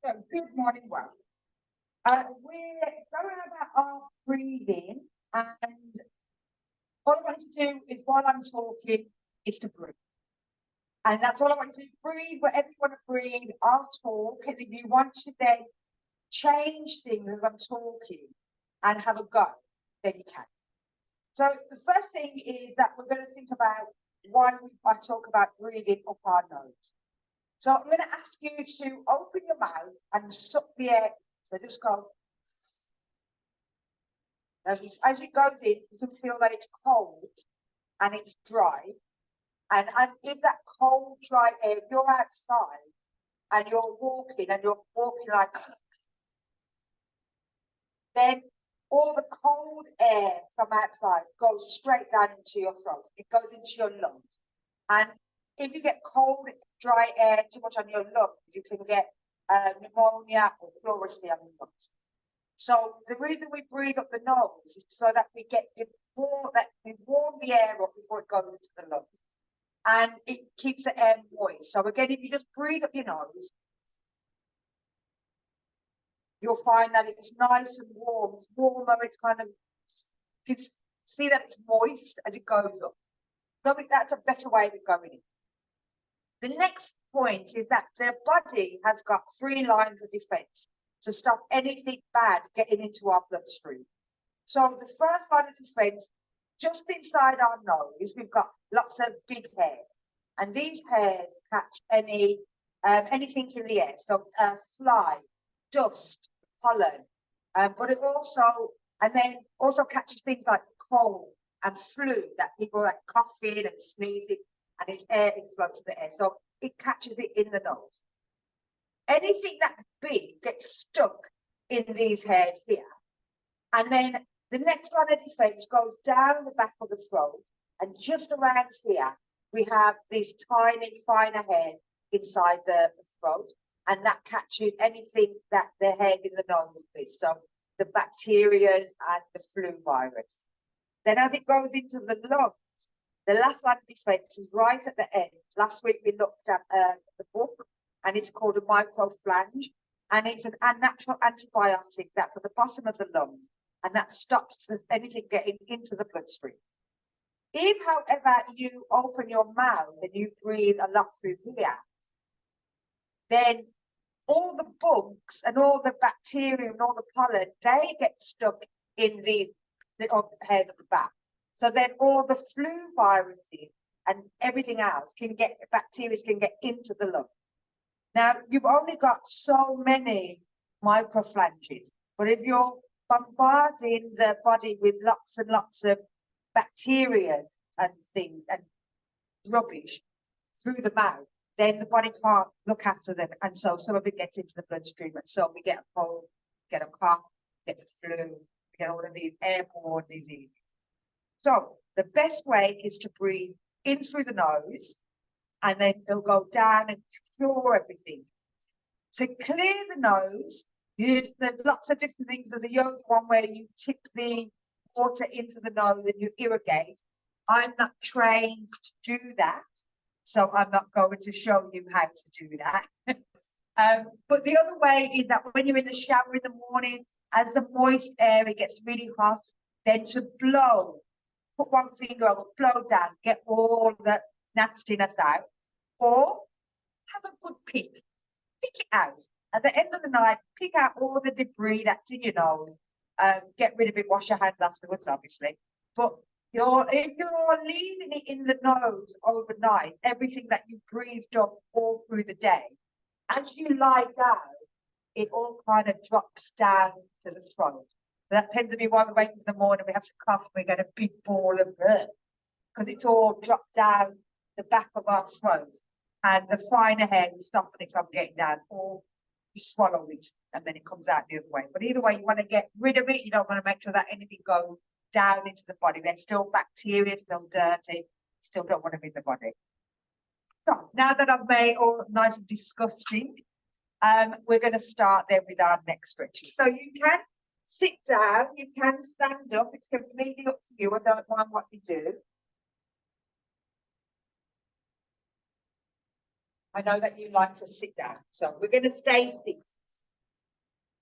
So, good morning, well. We're going about our breathing, and all I want you to do is, while I'm talking, is to breathe. And that's all I want you to do. Breathe wherever you want to breathe. I'll talk, and if you want to then change things as I'm talking and have a go, then you can. So the first thing is that we're going to think about why I talk about breathing up our nose. So I'm going to ask you to open your mouth and suck the air. So just go. As it goes in, you can feel that it's cold and it's dry. And if that cold, dry air, if you're outside and you're walking like, then all the cold air from outside goes straight down into your throat. It goes into your lungs. And if you get cold, dry air too much on your lungs, you can get pneumonia or pleurisy on the lungs. So the reason we breathe up the nose is so that we get it warm, that we warm the air up before it goes into the lungs, and it keeps the air moist. So again, if you just breathe up your nose, you'll find that it's nice and warm. It's warmer. It's kind of, you can see that it's moist as it goes up. So that's a better way of going in. The next point is that the body has got 3 lines of defense to stop anything bad getting into our bloodstream. So the first line of defense, just inside our nose, we've got lots of big hairs, and these hairs catch anything in the air. So fly, dust, pollen, but it also, and then also catches things like cold and flu that people are coughing and sneezing, and it's air influx the air. So it catches it in the nose. Anything that's big gets stuck in these hairs here. And then the next line of defense goes down the back of the throat, and just around here, we have these tiny, finer hairs inside the throat, and that catches anything that the hair in the nose is. So the bacteria and the flu virus. Then as it goes into the lungs, the last line of defense is right at the end. Last week we looked at the book, and it's called a microflange, and it's an unnatural antibiotic that's at the bottom of the lungs, and that stops anything getting into the bloodstream. If, however, you open your mouth and you breathe a lot through here, then all the bugs and all the bacteria and all the pollen, they get stuck in these little hairs at the back. So then all the flu viruses and everything else bacteria can get into the lung. Now, you've only got so many microflanges, but if you're bombarding the body with lots and lots of bacteria and things and rubbish through the mouth, then the body can't look after them, and so some of it gets into the bloodstream, and so we get a cold, get a cough, get the flu, get all of these airborne diseases. So the best way is to breathe in through the nose, and then it'll go down and cure everything. To clear the nose, there's lots of different things. There's a yoga one where you tip the water into the nose and you irrigate. I'm not trained to do that, so I'm not going to show you how to do that. But the other way is that when you're in the shower in the morning, as the moist air, it gets really hot, then to blow, put one finger over, blow down, get all the nastiness out, or have a good pick it out. At the end of the night, pick out all the debris that's in your nose, get rid of it, wash your hands afterwards, obviously. But if you're leaving it in the nose overnight, everything that you breathed up all through the day, as you lie down, it all kind of drops down to the throat. So that tends to be why we wake up in the morning, we have to cough, we get a big ball of earth, because it's all dropped down the back of our throat, and the finer hair is stopping it from getting down, or you swallow it and then it comes out the other way. But either way, you want to get rid of it. You don't want to make sure that anything goes down into the body. There's still bacteria, still dirty, still don't want them in the body. So now that I've made all nice and disgusting, we're going to start then with our neck stretching. So you can sit down, you can stand up. It's completely up to you. I don't mind what you do. I know that you like to sit down, so we're going to stay seated.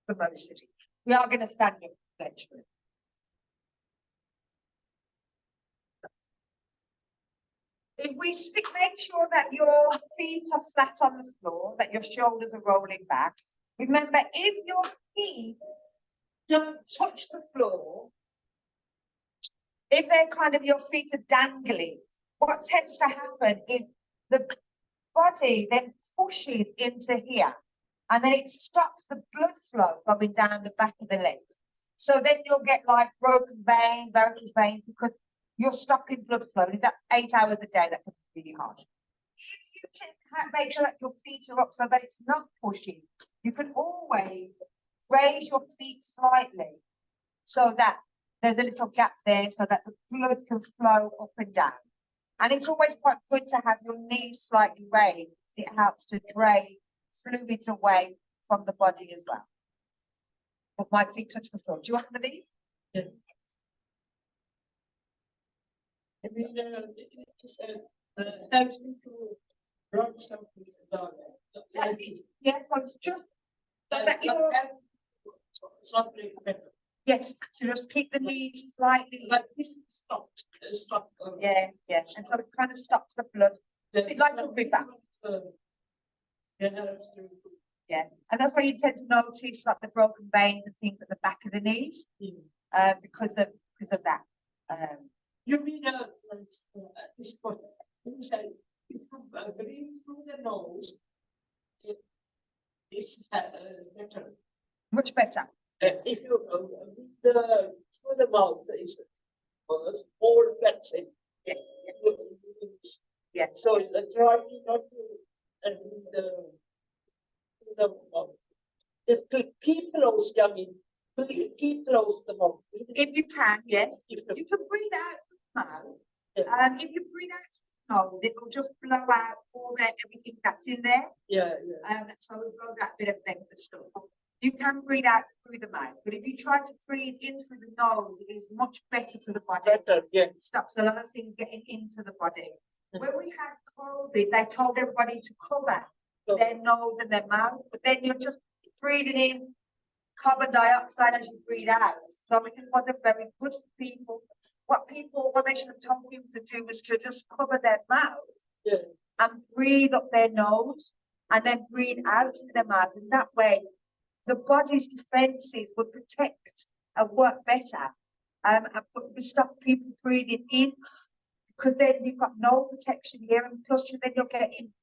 for most of it. We are going to stand up eventually. If we make sure that your feet are flat on the floor, that your shoulders are rolling back. Remember, if your feet don't touch the floor, if they're kind of, your feet are dangling, what tends to happen is the body then pushes into here, and then it stops the blood flow coming down the back of the legs. So then you'll get like broken veins, varicose veins, because you're stopping blood flow. And that's 8 hours a day, that can be really hard. If you can make sure that your feet are up so that it's not pushing, you can always raise your feet slightly so that there's a little gap there so that the blood can flow up and down. And it's always quite good to have your knees slightly raised. It helps to drain fluids away from the body as well. But my feet touch the floor. Do you want one of these? Yeah. I mean, it's helping to run something down there. Yes, so it's just so that you're, Something better. yes, so just keep the knees slightly. But this is stopped. Yeah, yeah. And so it kind of stops the blood. Bit like a river. Yeah, and that's why you tend to notice like the broken veins and things at the back of the knees, because of that. You mean this point? You say if you breathe through the nose, it's better. Much better. If you through the mouth is more flexing. Yes. Yeah. So try not to the mouth. Just to keep close, Yummy. Keep close the mouth. If you can, yes. You can breathe out through the mouth. Yeah. If you breathe out through the nose, it will just blow out all that everything that's in there. Yeah. So it'll blow that bit of the stuff. You can breathe out through the mouth, but if you try to breathe in through the nose, it is much better for the body. Better, yeah. It stops a lot of things getting into the body. When we had COVID, they told everybody to cover their nose and their mouth, but then you're just breathing in carbon dioxide as you breathe out. So it wasn't very good for people. What they should have told people to do was to just cover their mouth and breathe up their nose and then breathe out through their mouth. And that way, the body's defenses would protect and work better. And would stop people breathing in, because then you've got no protection here, and plus then you're getting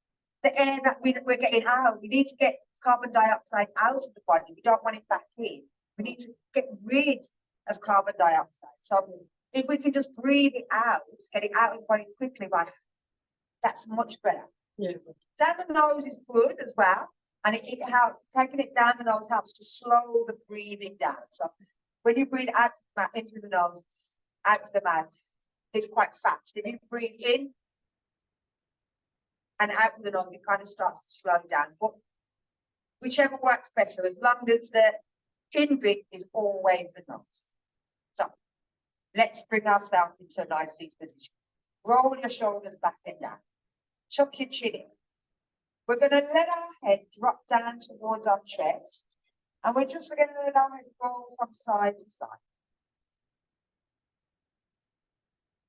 the air that we're getting out. We need to get carbon dioxide out of the body. We don't want it back in. We need to get rid of carbon dioxide. So if we can just breathe it out, get it out of the body quickly, that's much better. Yeah. Down the nose is good as well. And it helps, taking it down the nose helps to slow the breathing down. So when you breathe out in through the nose, out of the mouth, it's quite fast. If you breathe in and out of the nose, it kind of starts to slow down. But whichever works better, as long as the in bit is always the nose. So let's bring ourselves into a nice seated position. Roll your shoulders back and down. Chuck your chin in. We're going to let our head drop down towards our chest, and we're just going to let our head roll from side to side.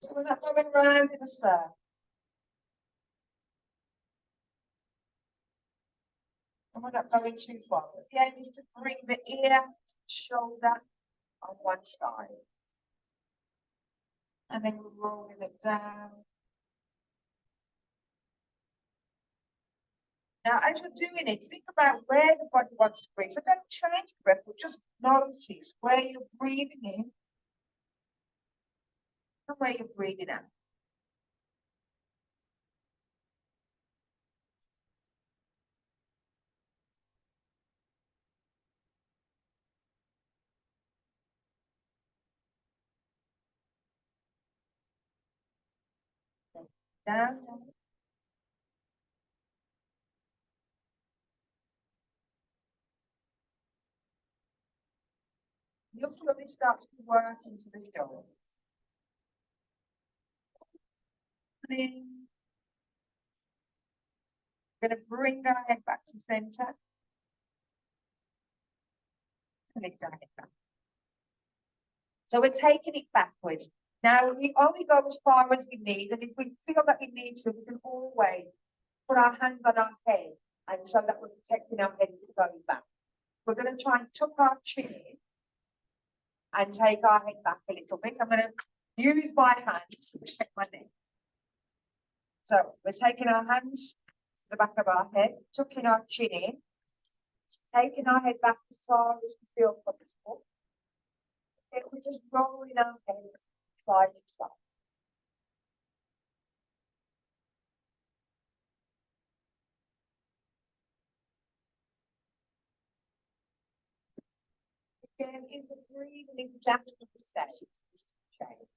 So we're not going round in a circle. And we're not going too far. The aim is to bring the ear to the shoulder on one side. And then we're rolling it down. Now, as you're doing it, think about where the body wants to breathe. So don't change the breath, but just notice where you're breathing in and where you're breathing out. Down, down. You'll slowly start to work into the shoulders. We're going to bring our head back to center. lift our head back. So we're taking it backwards. Now we only go as far as we need, and if we feel that we need to, we can always put our hands on our head, and so that we're protecting our head as we're going back. We're going to try and tuck our chin in and take our head back a little bit. I'm going to use my hands to protect my neck. So we're taking our hands to the back of our head, tucking our chin in, taking our head back as far as we feel comfortable. We're just rolling our head side to side. Again, is the breathing exactly the same? Change.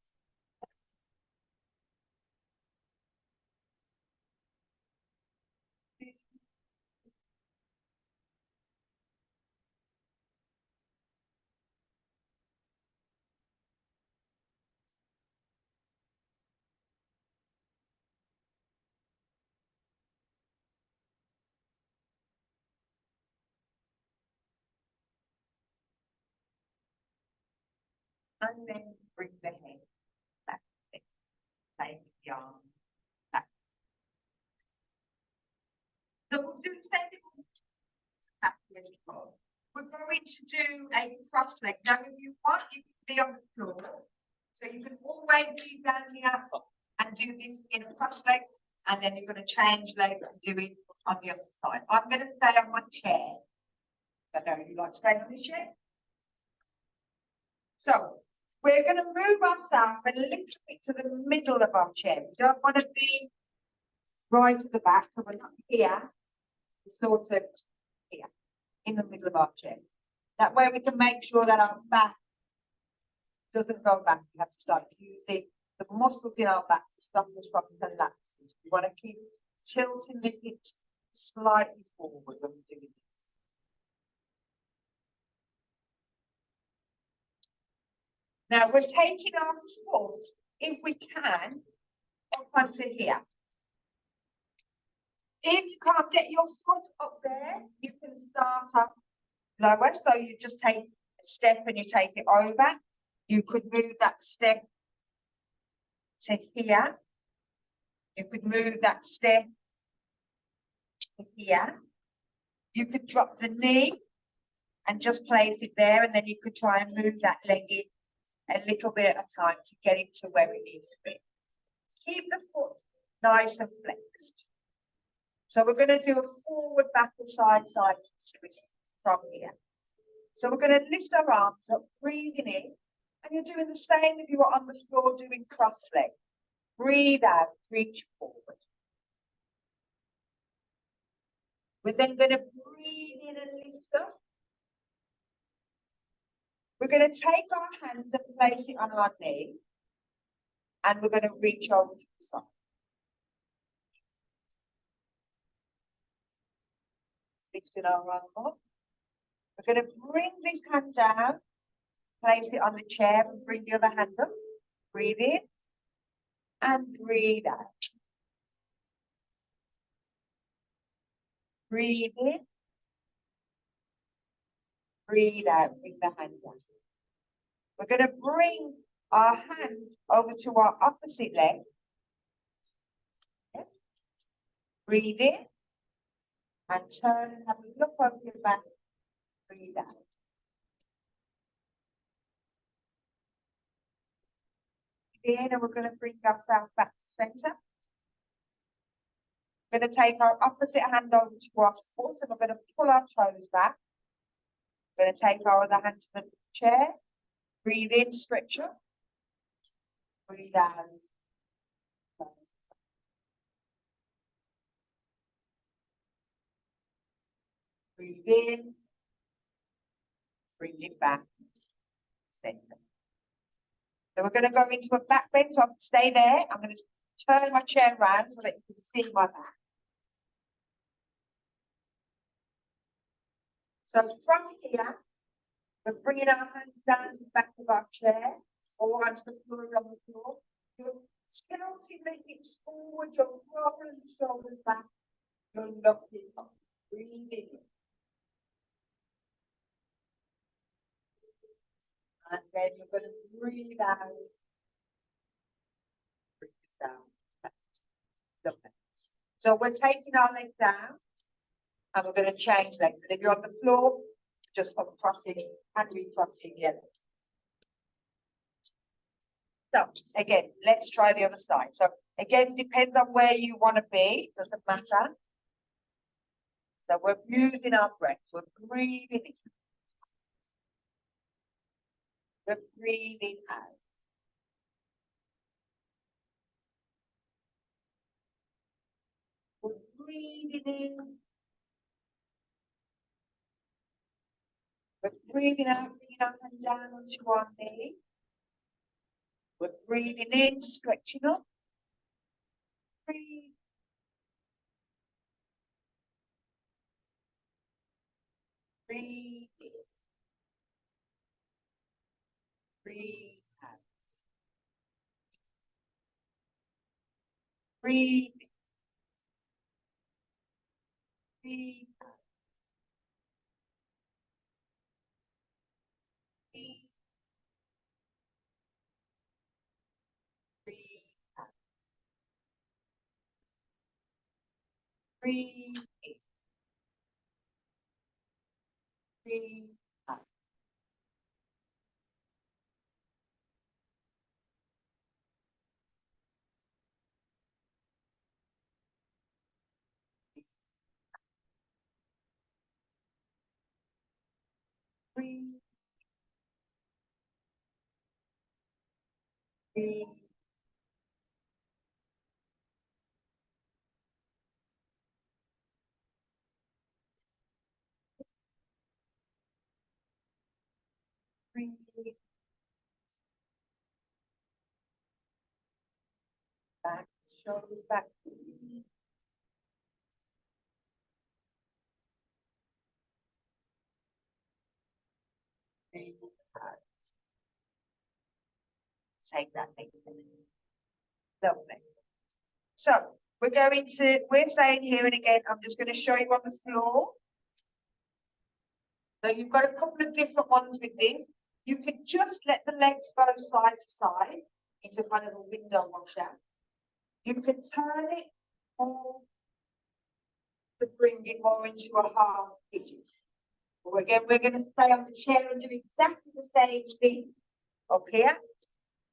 And then bring the head back. Take the arm back. So we'll do the same thing backwards. We're going to do a cross leg. Now, if you want, you can be on the floor. So you can always be down here and do this in a cross leg, and then you're going to change legs and do it on the other side. I'm going to stay on my chair. I know you like staying on the chair. So we're going to move ourselves a little bit to the middle of our chair. We don't want to be right at the back, so we're not here, sort of here, in the middle of our chair. That way we can make sure that our back doesn't go back. We have to start using the muscles in our back to stop us from collapsing. We want to keep tilting the hips slightly forward when we're doing this. Now we're taking our foot, if we can, up onto here. If you can't get your foot up there, you can start up lower. So you just take a step and you take it over. You could move that step to here. You could move that step to here. You could drop the knee and just place it there, and then you could try and move that leg in a little bit at a time to get it to where it needs to be. Keep the foot nice and flexed. So we're going to do a forward, backward, side twist from here. So we're going to lift our arms up, breathing in, and you're doing the same if you were on the floor doing cross leg. Breathe out, reach forward. We're then going to breathe in and lift up. We're going to take our hands and place it on our knee, and we're going to reach over to the side. Lifting our arm up. We're going to bring this hand down, place it on the chair, and bring the other hand up. Breathe in and breathe out. Breathe in. Breathe out. Bring the hand down. We're going to bring our hand over to our opposite leg. Okay. Breathe in and turn and have a look over your back. Breathe out. In, and we're going to bring ourselves back to center. We're going to take our opposite hand over to our foot, and we're going to pull our toes back. We're going to take our other hand to the chair. Breathe in, stretch up. Breathe out. Breathe in. Bring it back. Center. So we're going to go into a back bend. So stay there. I'm going to turn my chair around so that you can see my back. So from here, we're bringing our hands down to the back of our chair or onto the floor on the floor. You're tilting the hips forward, you're rolling the shoulders back, you're looking up. Breathe in. And then you're going to breathe out. Breathe down. Lovely. So we're taking our leg down and we're going to change legs. And if you're on the floor, just uncrossing and recrossing your legs. So again, let's try the other side. So again, depends on where you want to be, doesn't matter. So we're using our breath, we're breathing in. We're breathing out. We're breathing in. We're breathing out, bringing our hand down onto our knee. We're breathing in, stretching up. Breathe. Breathe in. Breathe out. Breathe in. Breathe out. Breathe. Breathe out. Breathe in. Breathe out. Breathe. Breathe. Breathe. Back, shoulders back. Breathe. Breathe out. Take that big breath. Lovely. So we're saying here and again, I'm just going to show you on the floor. So you've got a couple of different ones with this. You can just let the legs go side to side into kind of a window washer. You can turn it or to bring it more into a half pigeon. Or again, we're going to stay on the chair and do exactly the same thing up here.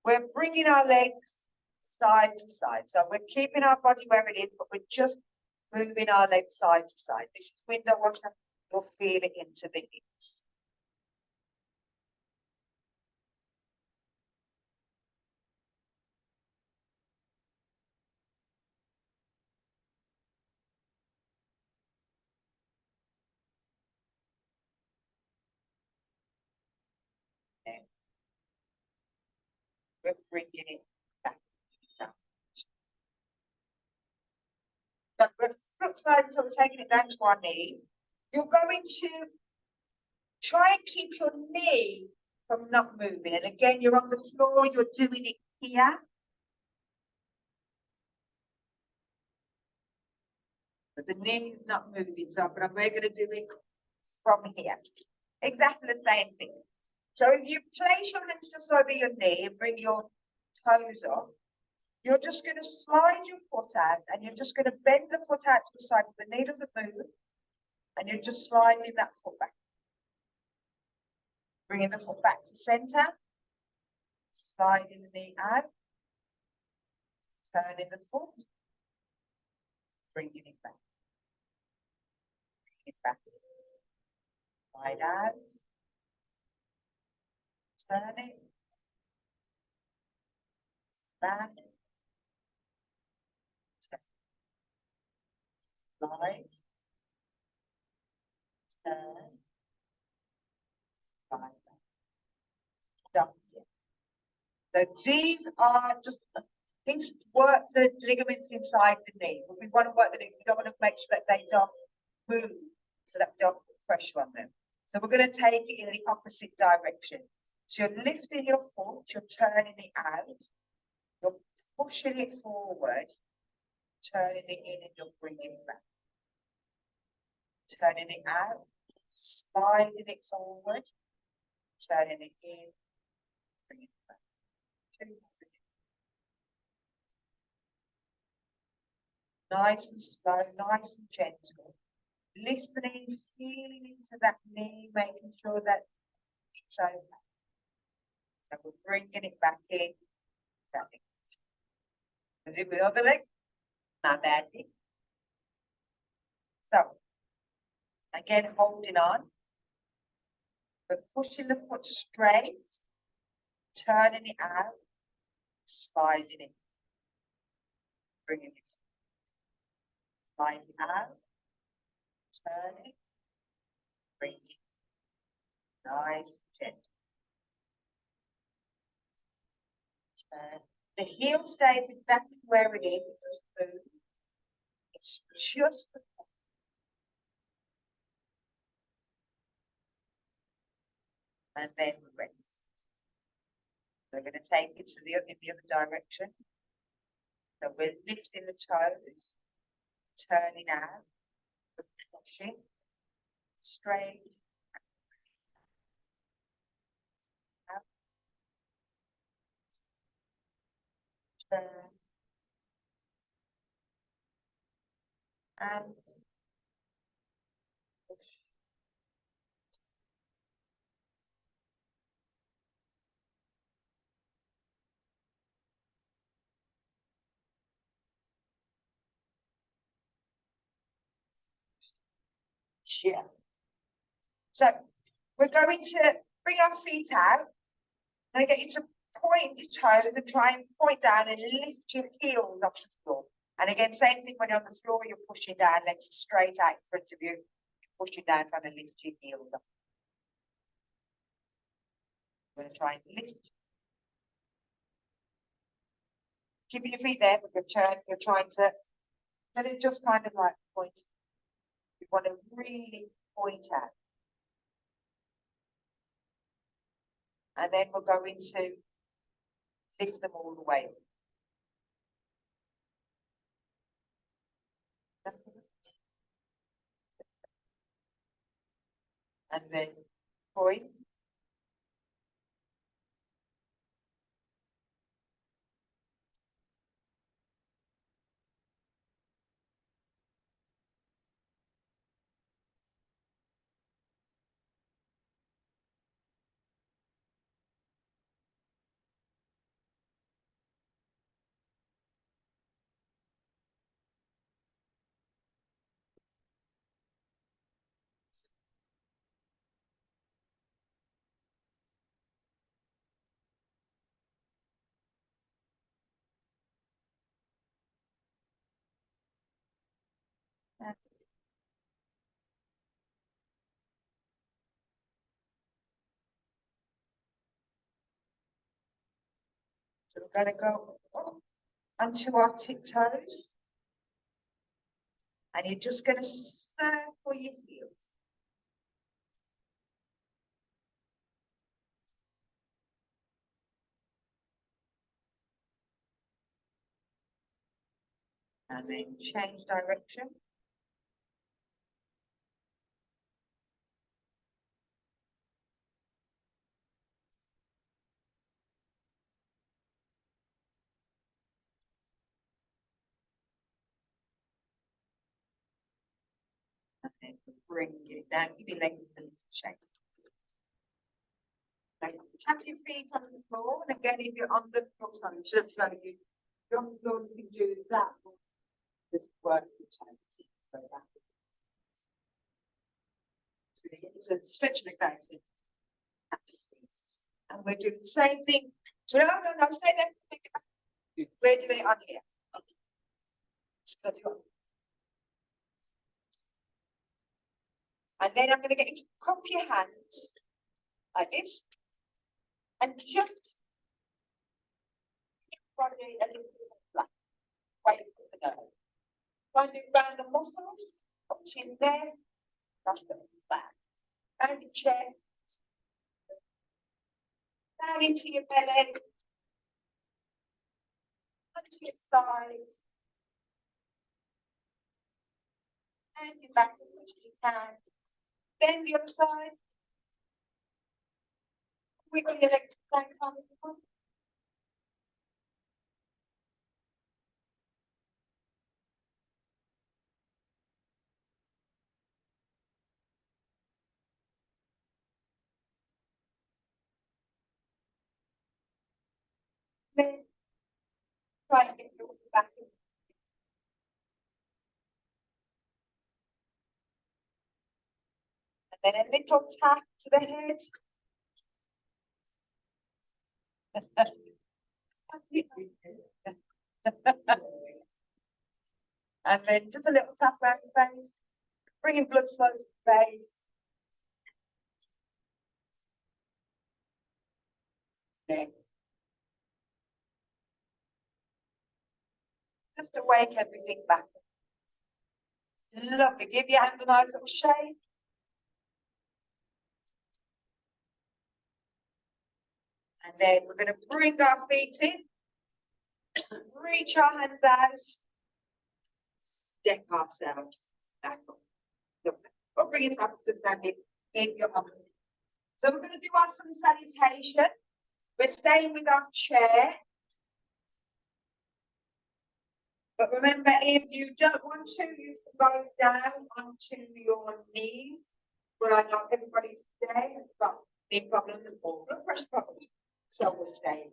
We're bringing our legs side to side. So we're keeping our body where it is, but we're just moving our legs side to side. This is window washer. You'll feel it into the hips. And we're bringing it back to the front. So we're foot side, so we're taking it down to our knee. You're going to try and keep your knee from not moving. And again, you're on the floor, you're doing it here. But the knee is not moving, so but we're going to do it from here. Exactly the same thing. So if you place your hands just over your knee and bring your toes up, you're just going to slide your foot out and you're just going to bend the foot out to the side, but the knee doesn't move, and you're just sliding that foot back. Bringing the foot back to center, sliding the knee out, turning the foot, bringing it back. Bringing it back. Slide out, turn it, back, slide, turn, slide back. Stop here. So these are just things to work the ligaments inside the knee. But we want to work the ligaments. We don't want to make sure that they don't move, so that we don't put pressure on them. So we're going to take it in the opposite direction. So you're lifting your foot, you're turning it out, you're pushing it forward, turning it in, and you're bringing it back. Turning it out, sliding it forward, turning it in, bring it back. 2 more. Nice and slow, nice and gentle. Listening, feeling into that knee, making sure that it's okay. So we're bringing it back in. Do the other leg. Not bad. So, again, holding on. We're pushing the foot straight, turning it out, sliding it. Bringing it. Slide it out, turn it, bring it. Nice, gentle. Turn. The heel stays exactly where it is, it doesn't move. It's just the and then rest. We're going to take it to in the other direction. So we're lifting the toes, turning out, pushing, straight, out, turn, and push. Yeah. So we're going to bring our feet out. I'm going to get you to point your toes and try and point down and lift your heels off the floor. And again, same thing when you're on the floor, you're pushing down, legs straight out in front of you. You're pushing down, trying to lift your heels up. We're going to try and lift. Keeping your feet there, but you're trying to, but it just kind of like point. You want to really point out. And then we're going to lift them all the way up. And then point. So we're going to go up onto our tiptoes. And you're just going to circle your heels. And then change direction. And then bring it down, give your legs a little shake. Now, tap your feet on the floor, and again, if you're on the floor, sorry, just show you. You're on the floor, you can do that. This works the chest. So that. So it's a stretch like that. And we're doing the same thing. So no, say that. We're doing it on here. Okay. So and then I'm going to get you to cup your hands like this and just body a little bit flat. Right for the nose. Try and do round the muscles, up to your neck, up the back, down your chest, down into your belly, onto your sides, and your back as much as you can. Bend the other side. wiggle your legs at the same time if you want. Then try and get your back in. And then a little tap to the head. And then just a little tap around the face, bringing blood flow to the face. Then just to wake everything back. Lovely. Give your hand a nice little shake. And then we're going to bring our feet in, reach our hands out, step ourselves back up. Or bring it up to standing in your arm. So we're going to do our sun salutation. We're staying with our chair. But remember, if you don't want to, you can go down onto your knees. But I know everybody today has got knee problems or blood pressure problems. So we're staying.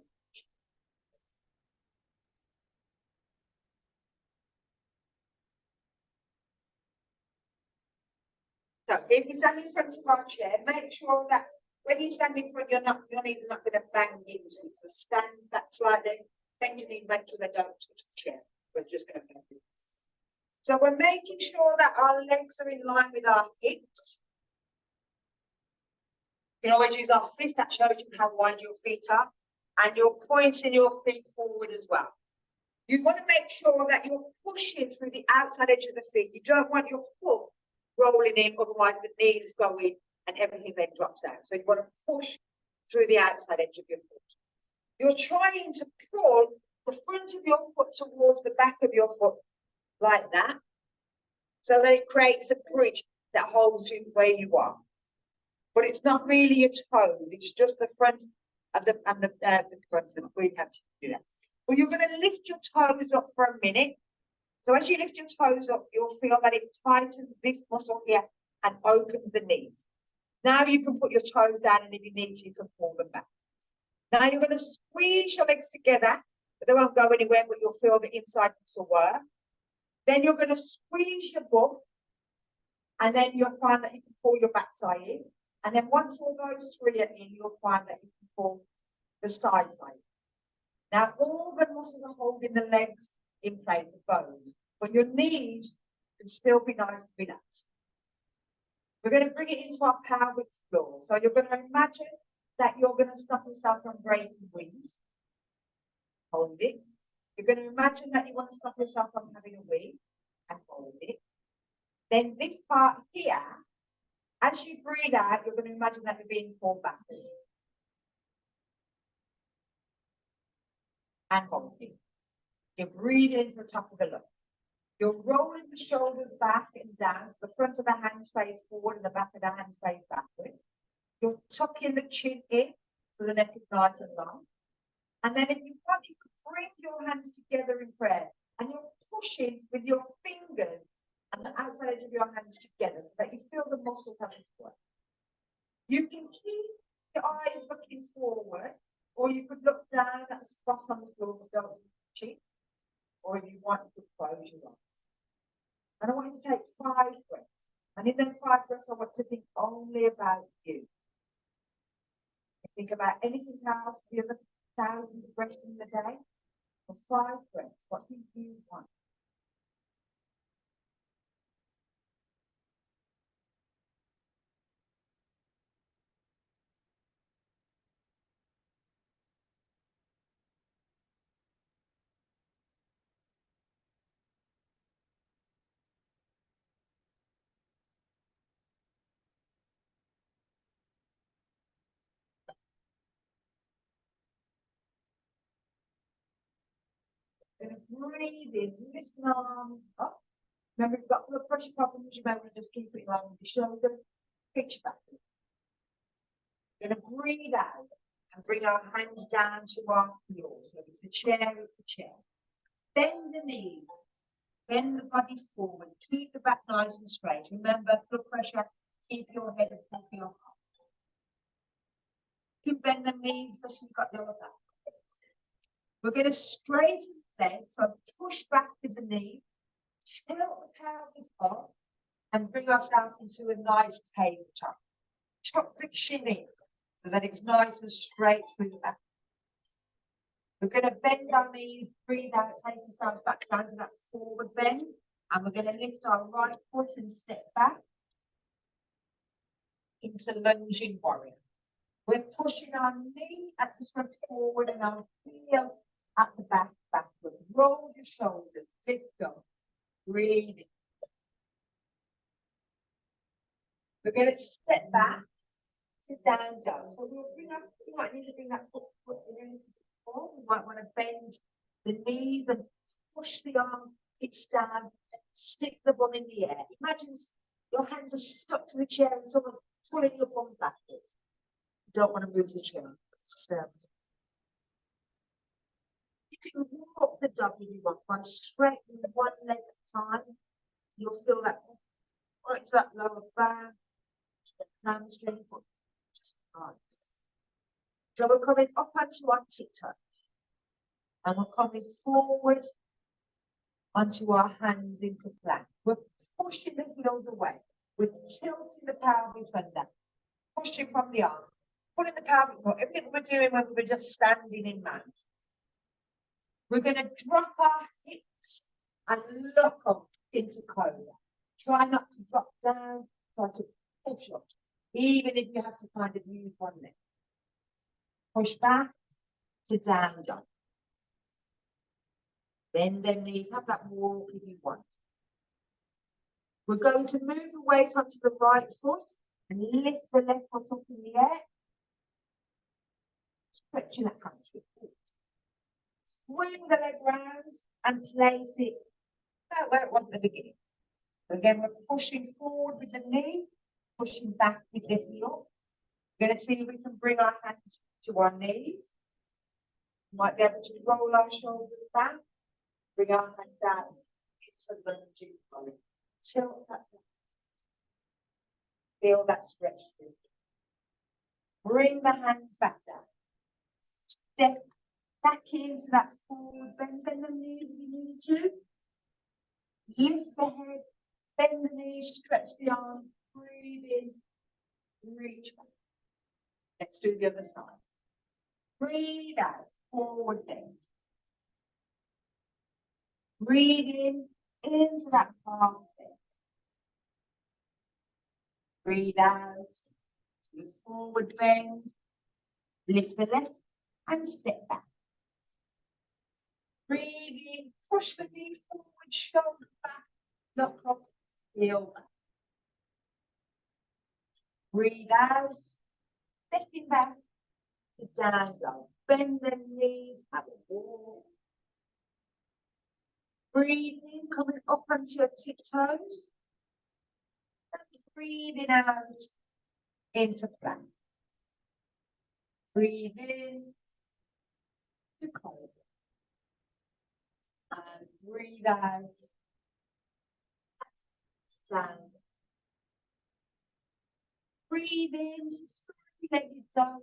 So if you stand in front of our chair, make sure that when you stand in front, your knees are not going to bang into it. So stand back slightly, bend your knees, make sure they don't touch the chair. We're just going to bend it. So we're making sure that our legs are in line with our hips. You can always use our fist, that shows you how wide your feet are. And you're pointing your feet forward as well. You want to make sure that you're pushing through the outside edge of the feet. You don't want your foot rolling in, otherwise the knees go in and everything then drops out. So you want to push through the outside edge of your foot. You're trying to pull the front of your foot towards the back of your foot like that, so that it creates a bridge that holds you where you are. But it's not really your toes, it's just the front of the front of the we have to do that. Well, you're going to lift your toes up for a minute. So as you lift your toes up, you'll feel that it tightens this muscle here and opens the knees. Now you can put your toes down, and if you need to, you can pull them back. Now you're going to squeeze your legs together, but they won't go anywhere, but you'll feel the inside muscle work. Then you're going to squeeze your butt, and then you'll find that you can pull your backside in. And then once all those three are in, you'll find that you can pull the side side. Now all the muscles are holding the legs in place, the bones, but your knees can still be nice and relaxed. We're going to bring it into our pelvic floor. So you're going to imagine that you're going to stop yourself from breaking wings. Hold it. You're going to imagine that you want to stop yourself from having a wee, and hold it. Then this part here, as you breathe out, you're going to imagine that you're being pulled backwards. And hold it. You're breathing into the top of the lungs. You're rolling the shoulders back and down, so the front of the hands face forward and the back of the hands face backwards. You're tucking the chin in, so the neck is nice and long. And then if you want, you could bring your hands together in prayer, and you're pushing with your fingers and the outside edge of your hands together, so that you feel the muscles having to work. You can keep your eyes looking forward, or you could look down at a spot on the floor with your chin, or if you want, you could close your eyes. And I want you to take 5 breaths. And in them 5 breaths, I want to think only about you. Think about anything else, the other 1,000 breaths in the day. For 5 breaths, what do you want? Going to breathe in, lift your arms up. Remember, if you've got blood pressure problems, you may want to just keep it along with your shoulder, pitch back. Going to breathe out. and bring our hands down to our floor. So if it's a chair, it's a chair. Bend the knee, bend the body forward, keep the back nice and straight. Remember, blood pressure, keep your head above your heart. You can bend the knees, especially if you've got lower back. We're going to straighten the legs, so push back with the knee, tilt the pelvis up, and bring ourselves into a nice tabletop. Tuck the chin in so that it's nice and straight through the back. We're going to bend our knees, breathe out, take ourselves back down to that forward bend. And we're going to lift our right foot and step back into lunging warrior. We're pushing our knee at the front forward and our heel at the back backwards. Roll your shoulders, lift up, breathing. We're going to step back to down dog. So we'll bring up, you might need to bring that foot in. We might want to bend the knees and push the arm, hips down, stick the bum in the air. Imagine your hands are stuck to the chair and someone's pulling your bum backwards. You don't want to move the chair. You can walk the dog if you want by straightening one leg at a time. You'll feel that right to that lower back, hamstring, just right. So we're coming up onto our tiptoes. And we're coming forward onto our hands into plank. We're pushing the heels away. We're tilting the pelvis under, pushing from the arm, pulling the pelvis up. Everything we're doing when we were just standing in mat. We're going to drop our hips and lock up into cobra. Try not to drop down, try to push up, even if you have to kind of use one leg. Push back to down dog. Bend them knees, have that walk if you want. We're going to move the weight onto the right foot and lift the left foot up in the air. Stretching that country. Swing the leg round and place it about where it was at the beginning. Again, we're pushing forward with the knee, pushing back with the heel. We're going to see if we can bring our hands to our knees. We might be able to roll our shoulders back. Bring our hands down into lunging forward. Tilt that down. Feel that stretch through. Bring the hands back down. Step back into that forward bend. Bend the knees if you need to. Lift the head. Bend the knees. Stretch the arm. Breathe in. Reach back. Let's do the other side. Breathe out. Forward bend. Breathe in into that half bend. Breathe out to the forward bend. Lift the left and step back. Breathe in, push the knee forward, shoulder back, lock up, heel back. Breathe out, stepping back to down dog. Bend the knees, have a walk. Breathe in, coming up onto your tiptoes. And breathing out into plank. Breathe in to cobra. And breathe out down. Breathe in to three-legged dog.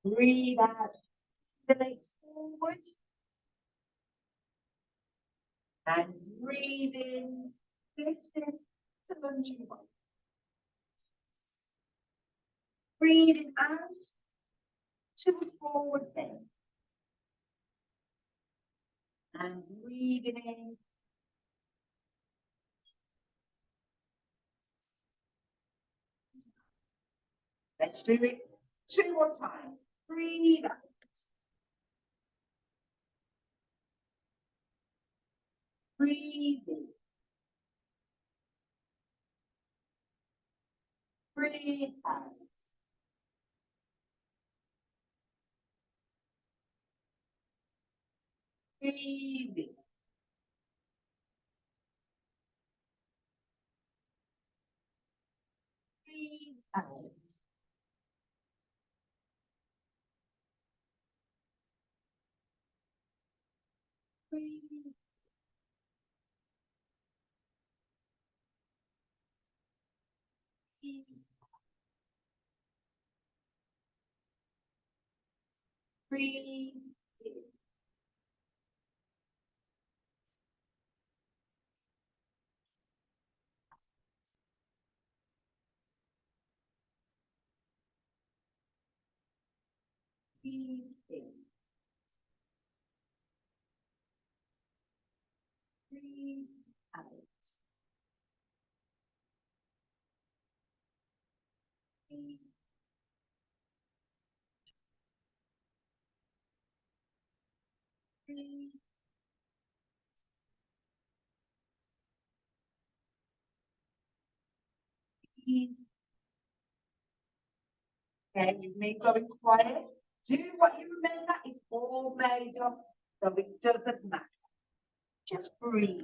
Breathe out the legs forward. And breathe in, lift it to lunging one. Breathing out to a forward bend. And breathing in. Let's do it two more times. Breathe out. Breathe in. Breathe out. Breathe in. Breathe out. Breathe. Breathe. Breathe in. Breathe out. Breathe. Breathe. Breathe. Okay, with me going quiet. Do what you remember, it's all made up, so it doesn't matter. Just breathe.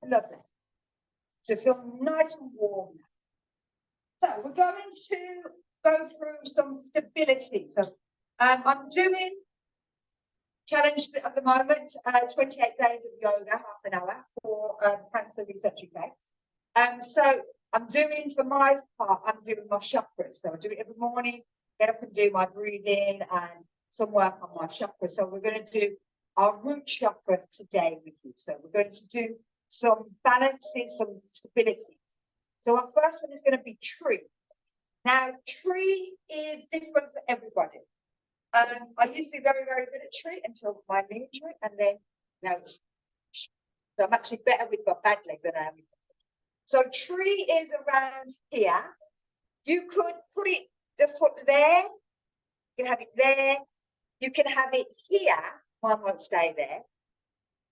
Lovely. So feel nice and warm now. So we're going to go through some stability. So I'm doing challenge at the moment, 28 days of yoga, half an hour for Cancer Research UK. So I'm doing, for my part, I'm doing my chakras. So I do it every morning, get up and do my breathing and some work on my chakras. So we're going to do our root chakra today with you. So we're going to do some balancing, some stability. So our first one is going to be tree. Now, tree is different for everybody. I used to be very, very good at tree until my knee injury, and then now it's, so I'm actually better with my bad leg than I am with my foot. So tree is around here. You could put it, the foot there, you can have it there, you can have it here, mine won't stay there.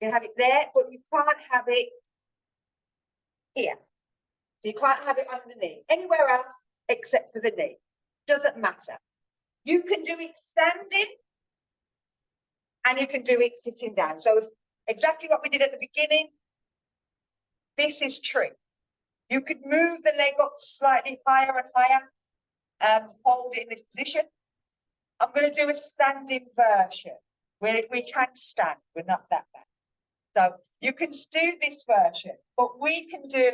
You can have it there, but you can't have it here. So you can't have it underneath, anywhere else except for the knee. Doesn't matter. You can do it standing and you can do it sitting down. So exactly what we did at the beginning. This is tree. You could move the leg up slightly higher and higher, hold it in this position. I'm going to do a standing version where we can stand, we're not that bad. So you can do this version, but we can do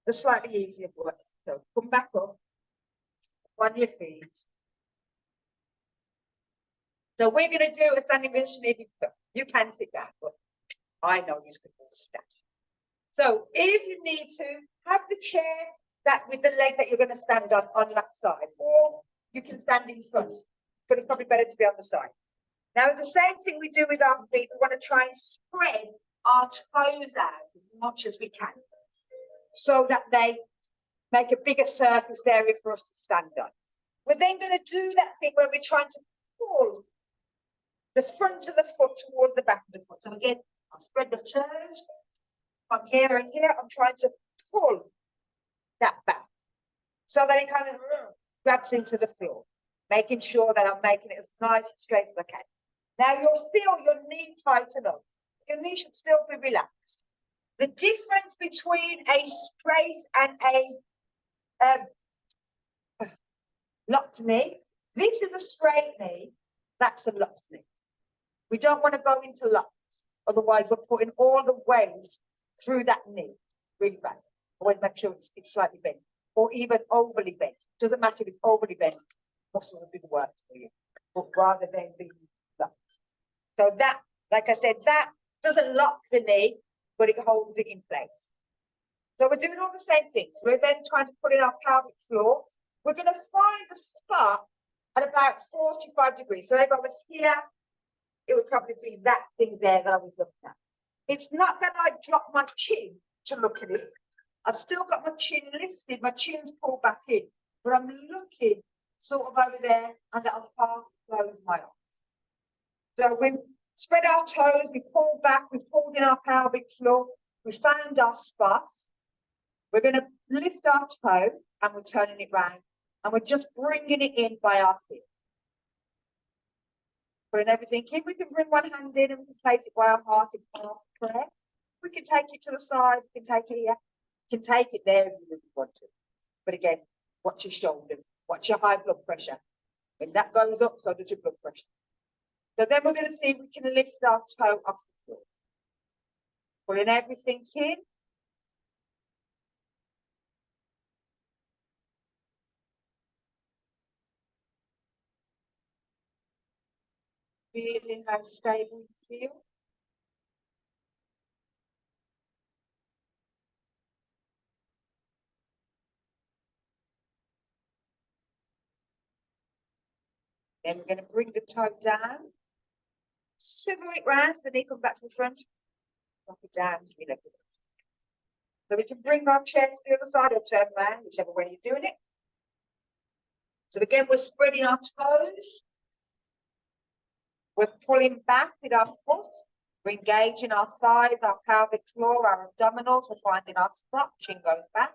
the slightly easier one. So come back up on your feet. So we're going to do a standing version if you can sit down, but I know you can all stand. So if you need to, have the chair that with the leg that you're going to stand on that side, or you can stand in front, but it's probably better to be on the side. Now, the same thing we do with our feet, we want to try and spread our toes out as much as we can, so that they make a bigger surface area for us to stand on. We're then going to do that thing where we're trying to pull the front of the foot towards the back of the foot. So again, I'll spread the toes from here and here. I'm trying to pull that back so that it kind of grabs into the floor, making sure that I'm making it as nice and straight as I can. Now you'll feel your knee tighten up. Your knee should still be relaxed. The difference between a straight and a locked knee, this is a straight knee, that's a locked knee. We don't want to go into lunges. Otherwise, we're putting all the weight through that knee. Really bad. Always make sure it's slightly bent. Or even overly bent. Doesn't matter if it's overly bent. Muscles will do the work for you. But rather than being locked. So that, like I said, that doesn't lock the knee, but it holds it in place. So we're doing all the same things. We're then trying to put in our pelvic floor. We're going to find the spot at about 45 degrees. So if I was here, it would probably be that thing there that I was looking at. It's not that I drop my chin to look at it. I've still got my chin lifted, my chin's pulled back in, but I'm looking sort of over there and I'll half close my eyes. So we spread our toes, we pull back, we pulled in our pelvic floor, we found our spot. We're going to lift our toe and we're turning it round and we're just bringing it in by our hip. Putting everything in, we can bring one hand in and we can place it by our heart in half prayer. We can take it to the side, we can take it here, we can take it there if you really want to. But again, watch your shoulders, watch your high blood pressure. When that goes up, so does your blood pressure. So then we're going to see if we can lift our toe off the floor. Pulling everything in. Feeling how stable you feel. Then we're going to bring the toe down, swivel it round, so the knee comes back to the front, drop it down, you know. So we can bring our chair to the other side or turn around, whichever way you're doing it. So again, we're spreading our toes. We're pulling back with our foot. We're engaging our thighs, our pelvic floor, our abdominals. We're finding our spot. Chin goes back.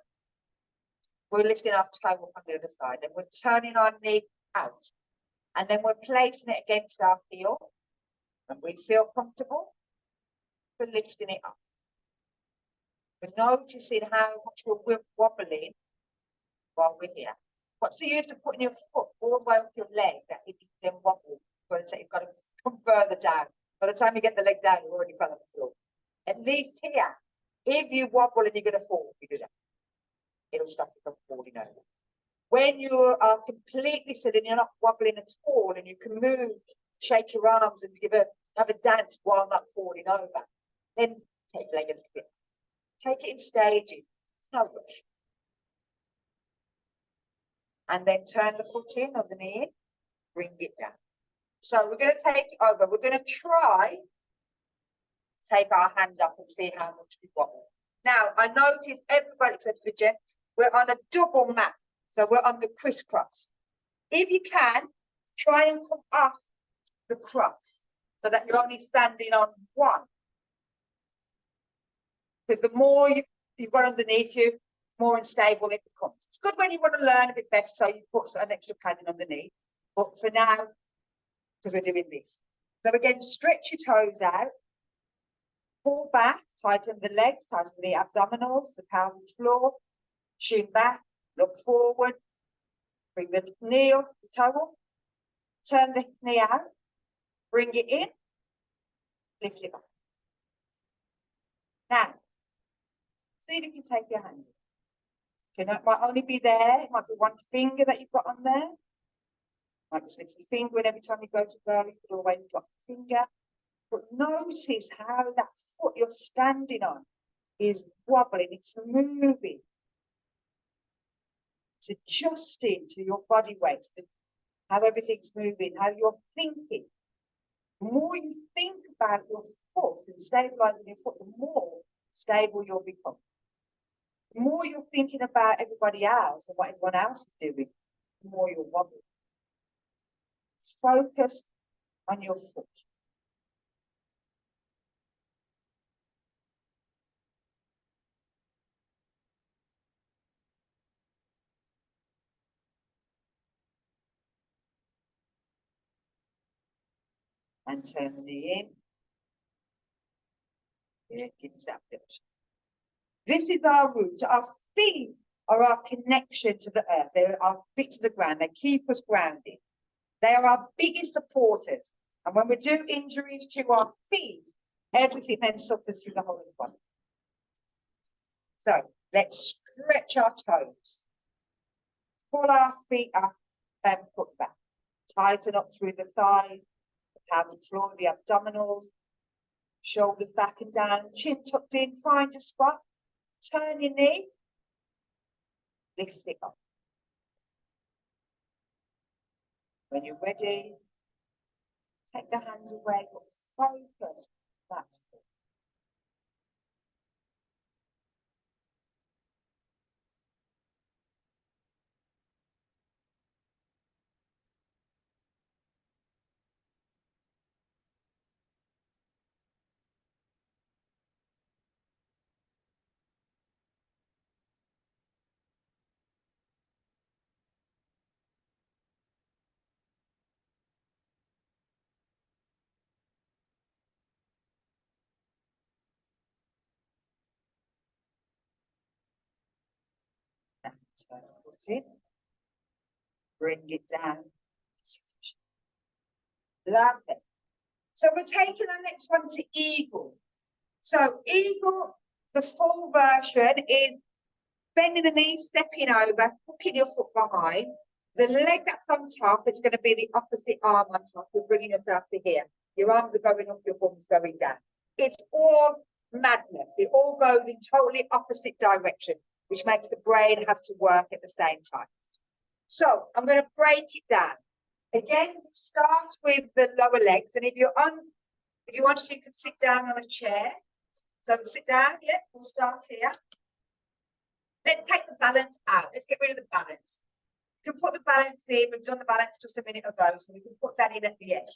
We're lifting our toe up on the other side. And we're turning our knee out. And then we're placing it against our heel. And we feel comfortable. We're lifting it up. We're noticing how much we're wobbling while we're here. What's the use of putting your foot all the way up your leg that if you then wobble? You've got to come further down. By the time you get the leg down, you already fell on the floor. At least here, if you wobble and you're going to fall, you do that. It'll stop you from falling over. When you are completely sitting, you're not wobbling at all, and you can move, shake your arms, and have a dance while not falling over, then take the leg and split. Take it in stages. No rush. And then turn the foot in or the knee in, bring it down. So we're going to take it over. We're going to try take our hand off and see how much we wobble. Now, I noticed everybody except for Jen, we're on a double mat. So we're on the crisscross. If you can, try and come off the cross so that you're only standing on one. Because the more you've got underneath you, more unstable it becomes. It's good when you want to learn a bit better, so you put an extra padding underneath. But for now, because we're doing this. So again, stretch your toes out, pull back, tighten the legs, tighten the abdominals, the pelvic floor, chin back, look forward, bring the knee up, the toe up, turn the knee out, bring it in, lift it up. Now, see if you can take your hand. Okay, it might only be there, it might be one finger that you've got on there. Might just lift your finger, and every time you go to burn, you can always drop the finger. But notice how that foot you're standing on is wobbling, it's moving. It's adjusting to your body weight, how everything's moving, how you're thinking. The more you think about your foot and stabilizing your foot, the more stable you'll become. The more you're thinking about everybody else and what everyone else is doing, the more you'll wobble. Focus on your foot. And turn the knee in. Yeah, this is our root. Our feet are our connection to the earth. They are our feet to the ground. They keep us grounded. They are our biggest supporters. And when we do injuries to our feet, everything then suffers through the whole of the body. So let's stretch our toes. Pull our feet up and put back. Tighten up through the thighs, the pelvic floor, the abdominals, shoulders back and down, chin tucked in, find your spot, turn your knee, lift it up. When you're ready, take the hands away, but focus. That's it. And turn the foot in, bring it down. Lovely. So we're taking our next one to eagle. So eagle, the full version is bending the knee, stepping over, hooking your foot behind. The leg that's on top is going to be the opposite arm on top. You're bringing yourself to here. Your arms are going up, your bum's going down. It's all madness. It all goes in totally opposite direction, which makes the brain have to work at the same time. So I'm going to break it down. Again, start with the lower legs. And if you want to, you can sit down on a chair. So sit down, yeah, we'll start here. Let's take the balance out. Let's get rid of the balance. You can put the balance in. We've done the balance just a minute ago, so we can put that in at the end.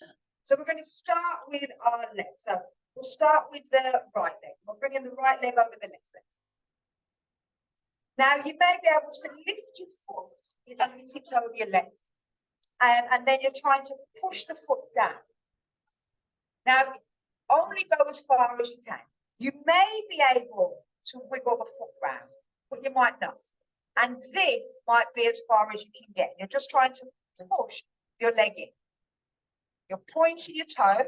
So we're going to start with our leg. So we'll start with the right leg. We'll bring in the right leg over the left leg. Now you may be able to lift your foot on your tips over your left, and then you're trying to push the foot down. Now only go as far as you can. You may be able to wiggle the foot round, but you might not. And this might be as far as you can get. You're just trying to push your leg in. You're pointing your toe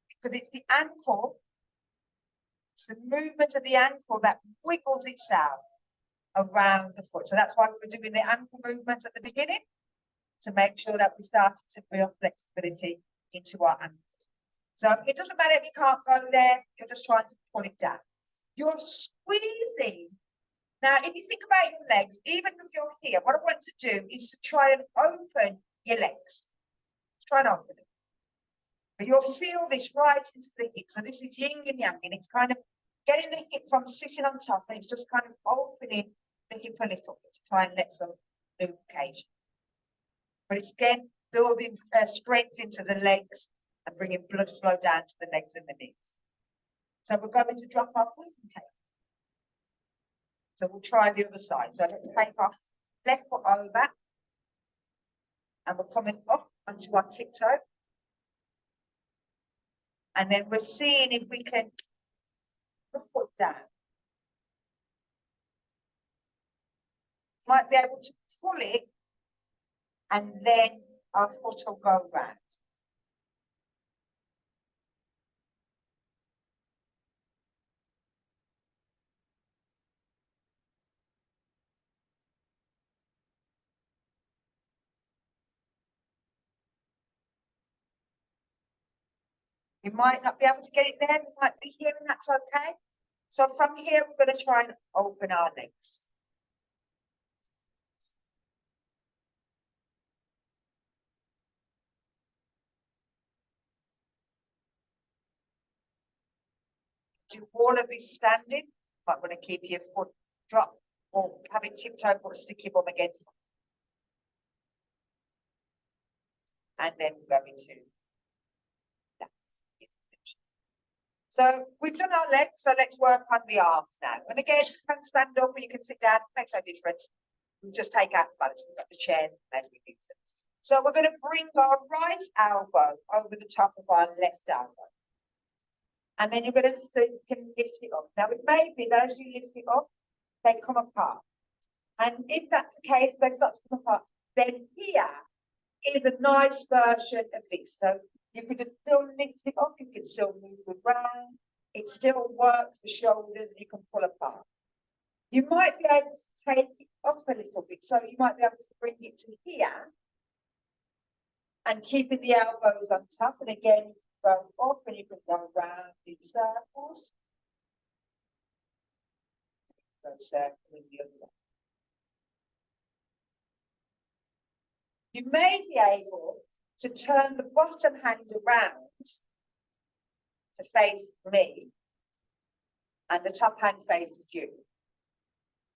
because it's the ankle. It's the movement of the ankle that wiggles itself around the foot. So that's why we're doing the ankle movement at the beginning, to make sure that we start to build flexibility into our ankles. So it doesn't matter if you can't go there, you're just trying to pull it down. You're squeezing. Now, if you think about your legs, even if you're here, what I want to do is to try and open your legs. Try and open it. But you'll feel this right into the hip. So this is yin and yang, and it's kind of getting the hip from sitting on top, and it's just kind of opening the hip a little bit to try and let some lubrication. But it's again building strength into the legs and bringing blood flow down to the legs and the knees. So we're going to drop our foot and take. So we'll try the other side. So let's take our left foot over, and we're coming up onto our tiptoe. And then we're seeing if we can put the foot down. Might be able to pull it, and then our foot will go round. We might not be able to get it there, we might be here, and that's okay. So from here, we're going to try and open our legs. Do all of this standing. Might want to keep your foot drop or have it tiptoe, but stick your bum against. And then we're going to that. So we've done our legs, so let's work on the arms now. And again, you can stand up or you can sit down, makes no difference. We just take out the balance. We've got the chairs as we use them. So we're going to bring our right elbow over the top of our left elbow. And then you're going to see you can lift it up. Now it may be that as you lift it up, they come apart. And if that's the case, they start to come apart. Then here is a nice version of this. So You could just still lift it up, you can still move it around. It still works for shoulders and you can pull apart. You might be able to take it up a little bit. So you might be able to bring it to here and keeping the elbows on top. And again, you can go up and you can go around in circles. Go circling the other way. You may be able to turn the bottom hand around to face me and the top hand faces you.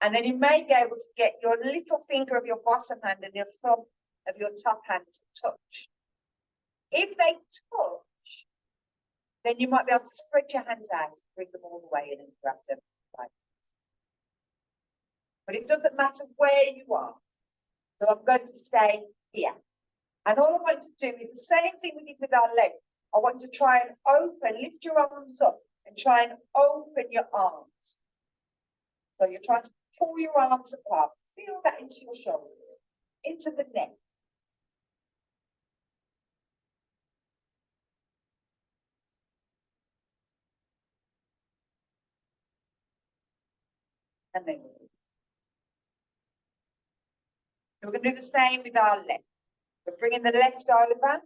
And then you may be able to get your little finger of your bottom hand and your thumb of your top hand to touch. If they touch, then you might be able to spread your hands out and bring them all the way in and grab them. Like. But it doesn't matter where you are. So I'm going to stay here. And all I want to do is the same thing we did with our legs. I want to try and open, lift your arms up and try and open your arms. So you're trying to pull your arms apart. Feel that into your shoulders, into the neck. And then we're going to do the same with our left. We're bringing the left over.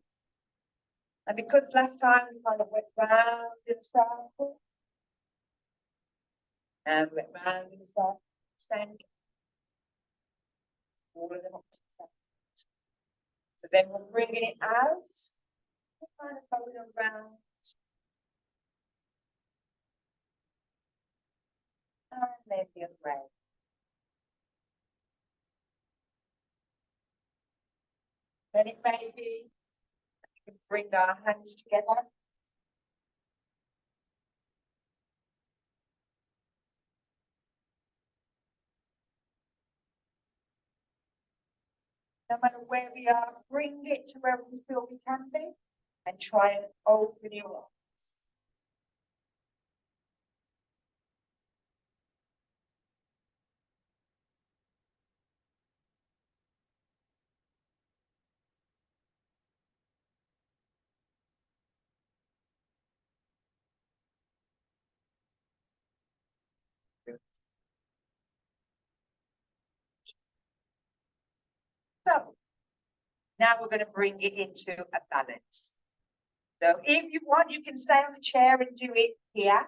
And because last time we kind of went round in a circle. And went round in a circle. Same. All of them up to the side. So then we're bringing it out. We're kind of going around. And then the other way. Then it may be we can bring our hands together. No matter where we are, bring it to where we feel we can be and try and open your eyes. So now we're going to bring it into a balance. So if you want, you can stay on the chair and do it here.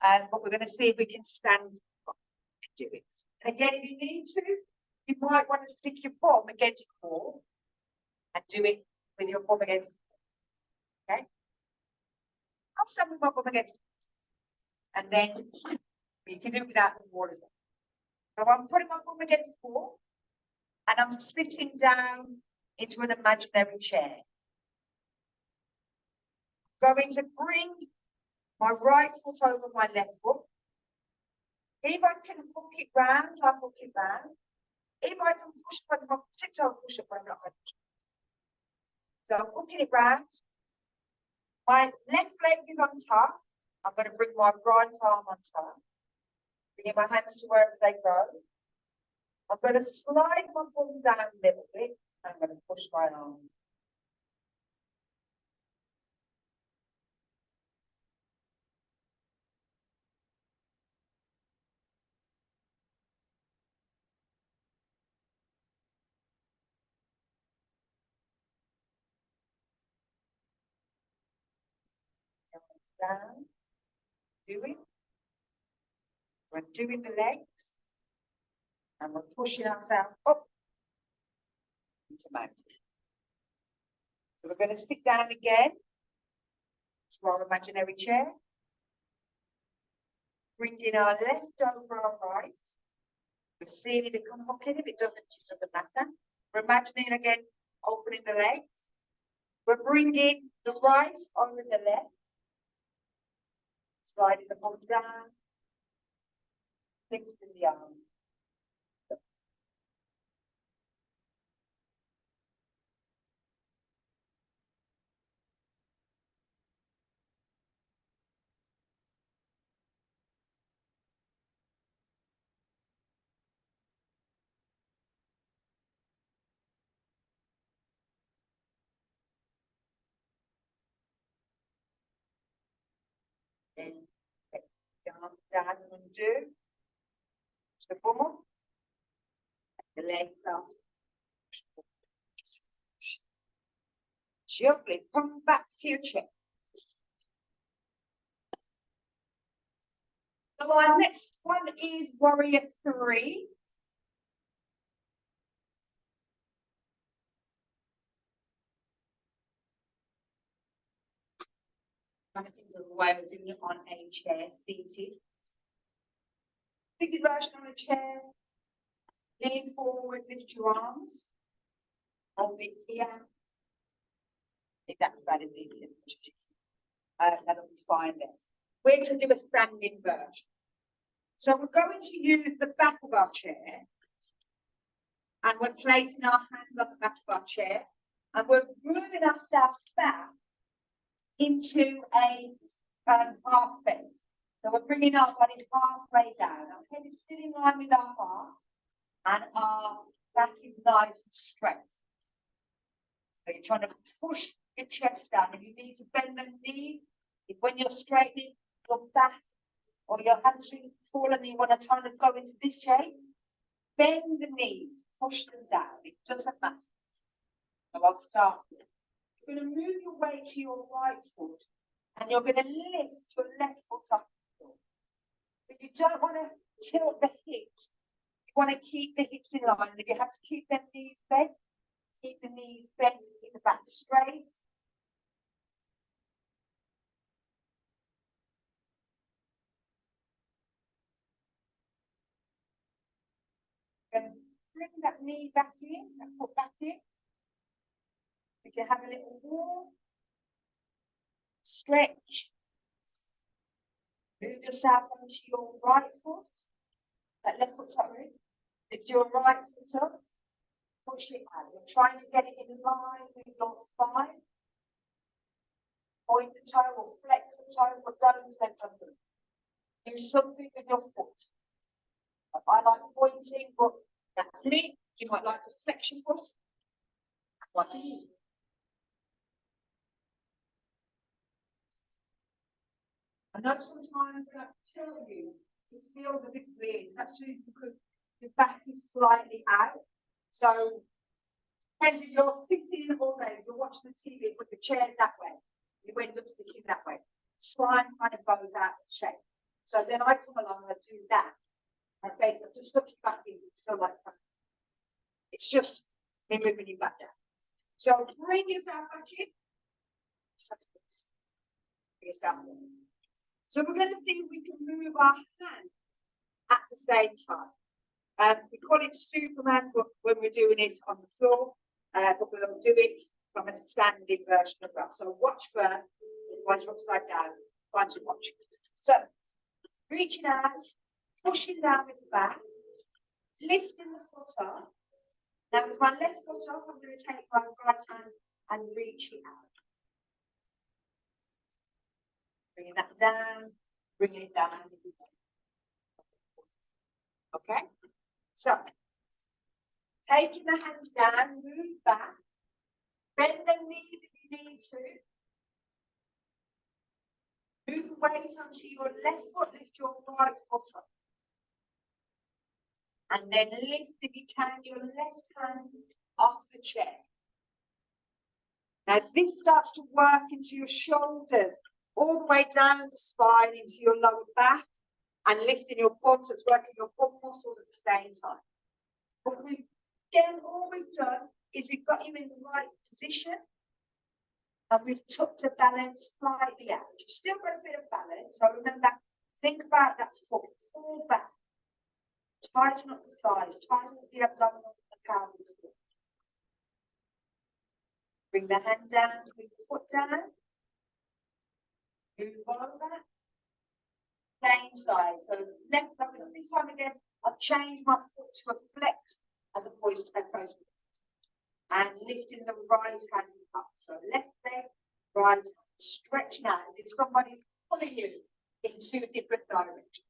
But we're going to see if we can stand up and do it. And again, if you need to, you might want to stick your bum against the wall and do it with your bum against the wall. Okay? I'll stand with my bum against the wall. And then you can do it without the wall as well. So I'm putting my bum against the wall and I'm sitting down into an imaginary chair. Going to bring my right foot over my left foot. If I can hook it round, I'll hook it round. If I can push up onto my tiptoe, push up, but I'm not going to. So I'm hooking it round. My left leg is on top. I'm going to bring my right arm on top. Bringing my hands to wherever they go. I'm going to slide my bum down a little bit. And I'm going to push my arms. Down. We're doing the legs. And we're pushing ourselves up into mountain. So we're going to sit down again to our imaginary chair. Bringing our left over our right. We've seen if it can hook in. If it doesn't matter. We're imagining again, opening the legs. We're bringing the right over the left. Sliding the bum down. Lifting the arms. Then jump down and undo. The bum. The legs up. Gently come back to your chair. So our next one is warrior 3. I think the way we're doing it on a chair, seated. Seated version on a chair. Lean forward, lift your arms. Hold it here. I think that's better than the that'll be fine there. We're going to do a standing version. So we're going to use the back of our chair. And we're placing our hands on the back of our chair. And we're moving ourselves back into a half bend. So we're bringing our body halfway down. Our head is still in line with our heart. And our back is nice and straight. So you're trying to push your chest down. If you need to bend the knee, is when you're straightening your back or your hamstring fall and you want to kind of go into this shape, bend the knees, push them down. It doesn't matter. So I'll start with. You're going to move your weight to your right foot and you're going to lift your left foot up. But you don't want to tilt the hips. You want to keep the hips in line. And if you have to keep them knees bent, keep the knees bent, keep the back straight. And bring that knee back in, that foot back in. We can have a little walk, stretch. Move yourself onto your right foot. That left foot's up, really. Lift your right foot up. Push it out. You're trying to get it in line with your spine. Point the toe or flex the toe, but don't let them. Do something with your foot. I like pointing, but that's me. You might like to flex your foot. Like me. I know sometimes when I tell you, it feels a bit weird. That's just because the back is slightly out. So, when you're sitting all day, you're watching the TV, put the chair that way, you end up sitting that way. Spine kind of goes out of shape. So then I come along and I do that. And basically, just look it back in, so like that. It's just me moving you back down. So bring yourself back in. Bring yourself in. So we're going to see if we can move our hands at the same time. We call it Superman when we're doing it on the floor, but we'll do it from a standing version of that. So watch first, once you're upside down, once you watch. So reaching out, pushing down with the back, lifting the foot up. Now with my left foot up, I'm going to take my right hand and reach it out. Bringing that down, bringing it down. Okay, so taking the hands down, move back, bend the knee if you need to. Move the weight onto your left foot, lift your right foot up. And then lift, if you can, your left hand off the chair. Now this starts to work into your shoulders, all the way down the spine into your lower back, and lifting your bum, so it's working your bum muscles at the same time. But all we've done is we've got you in the right position, and we've tucked the balance slightly out. You've still got a bit of balance, so remember, think about that foot, fall back, tighten up the thighs, tighten up the abdominal and the pelvic floor. Bring the hand down, bring the foot down. Move over. Same side. So left, this time again, I've changed my foot to a flex as opposed to a post. And lifting the right hand up. So left leg, right hand. Stretch now. As if somebody's pulling you in two different directions.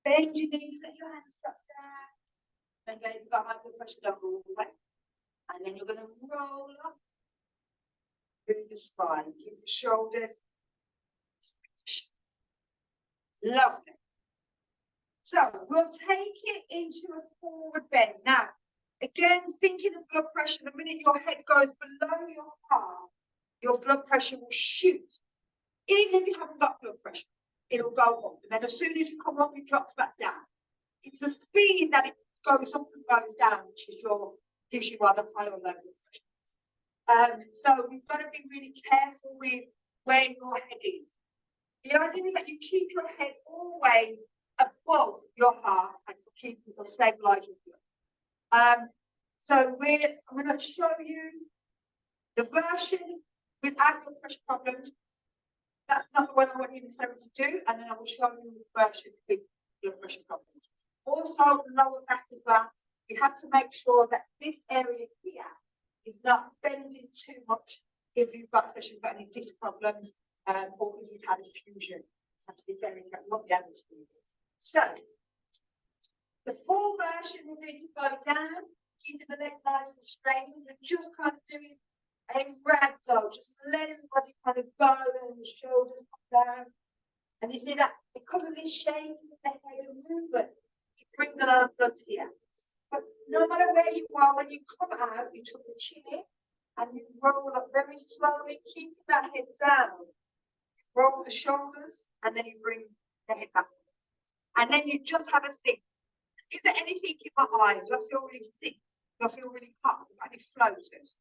Bend your knees, let your hands drop down. And then you've got high blood pressure, don't go all the way. And then you're going to roll up through the spine. Keep your shoulders. Lovely. So we'll take it into a forward bend. Now, again, thinking of blood pressure, the minute your head goes below your heart, your blood pressure will shoot. Even if you haven't got blood pressure, it'll go up. And then as soon as you come up, it drops back down. It's the speed that it goes up and goes down, which is gives you either high or low blood pressure. So we've got to be really careful with where your head is. The idea is that you keep your head always above your heart and you keep it or stabilize your blood. So I'm going to show you the version without blood pressure problems. That's not the one I want you necessarily to do, and then I will show you the version with blood pressure problems. Also, lower back as well. You have to make sure that this area here is not bending too much if you've got, especially if you've got any disc problems, or if you've had a fusion. You have to be very careful, not the average fusion. So, the full version will be to go down, keeping the neck nice and straight, and just kind of doing a ragdoll, just letting the body kind of go and the shoulders come down. And you see that because of this shape of the head and movement, you bring the lot of blood here. But no matter where you are, when you come out, you tuck the chin in and you roll up very slowly, keeping that head down. You roll the shoulders and then you bring the head back. And then you just have a think. Is there anything in my eyes? Do I feel really sick? Do I feel really hot? Do I got any floaters?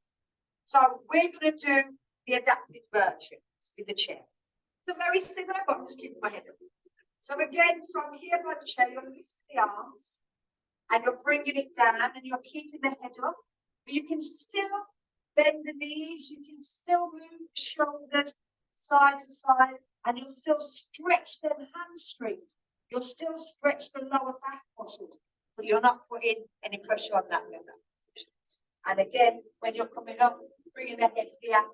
So we're going to do the adapted version with the chair. So very similar, but I'm just keeping my head up. So again, from here by the chair, you're lifting the arms and you're bringing it down and you're keeping the head up. But you can still bend the knees, you can still move the shoulders side to side, and you'll still stretch them hamstrings. You'll still stretch the lower back muscles, but you're not putting any pressure on that level. And again, when you're coming up, bringing the head here,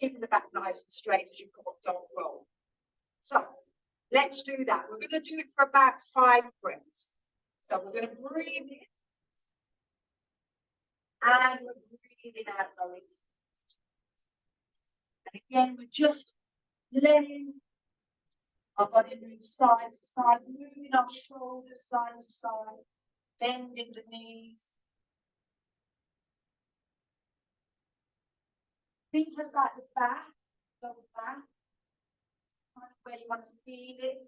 keeping the back nice and straight as you come up, don't roll. So let's do that. We're going to do it for about 5 breaths. So we're going to breathe in and we're breathing out going. And again, we're just letting our body move side to side, moving our shoulders side to side, bending the knees. Think about the back, lower back, kind of where you want to feel it.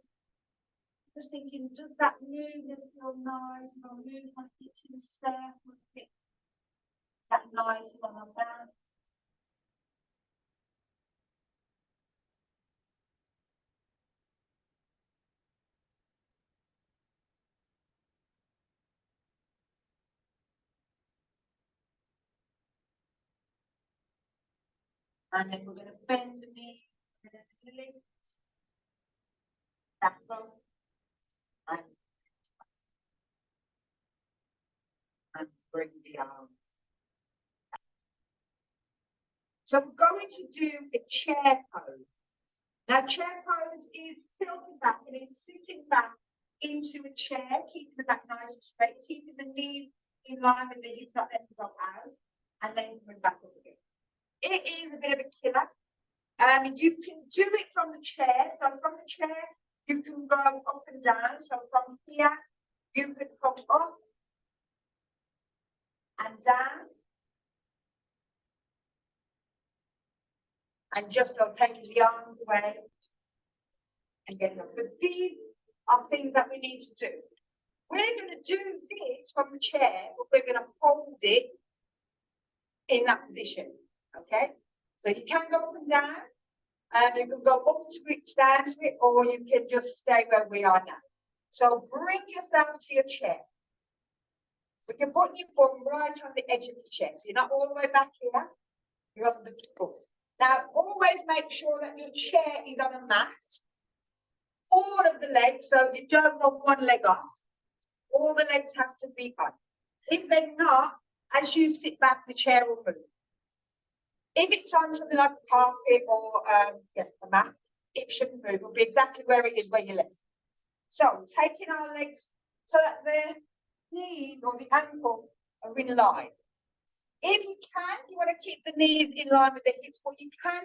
Just thinking, does that movement feel nice? And I'll move my hips in a circle, that nice on our back. And then we're going to bend the knee, and then lift, back up, and bring the arms. So we're going to do a chair pose. Now, chair pose is tilting back and it's sitting back into a chair, keeping the back nice and straight, keeping the knees in line with the hips, not letting them go out, and then coming back up again. It is a bit of a killer. You can do it from the chair. So from the chair, you can go up and down. So from here, you can come up and down. And just taking the arms away and getting up. But these are things that we need to do. We're going to do this from the chair, but we're going to hold it in that position. Okay? So you can go up and down, and you can go up to it, stand to it, or you can just stay where we are now. So bring yourself to your chair. But you're putting your bum right on the edge of the chair. So you're not all the way back here. You're on the foot. Now, always make sure that your chair is on a mat. All of the legs, so you don't want one leg off. All the legs have to be on. If they're not, as you sit back, the chair will move. If it's on something like a carpet or a mat, it shouldn't move. It'll be exactly where it is, where you left. So taking our legs so that the knees or the ankle are in line. If you can, you want to keep the knees in line with the hips, but you can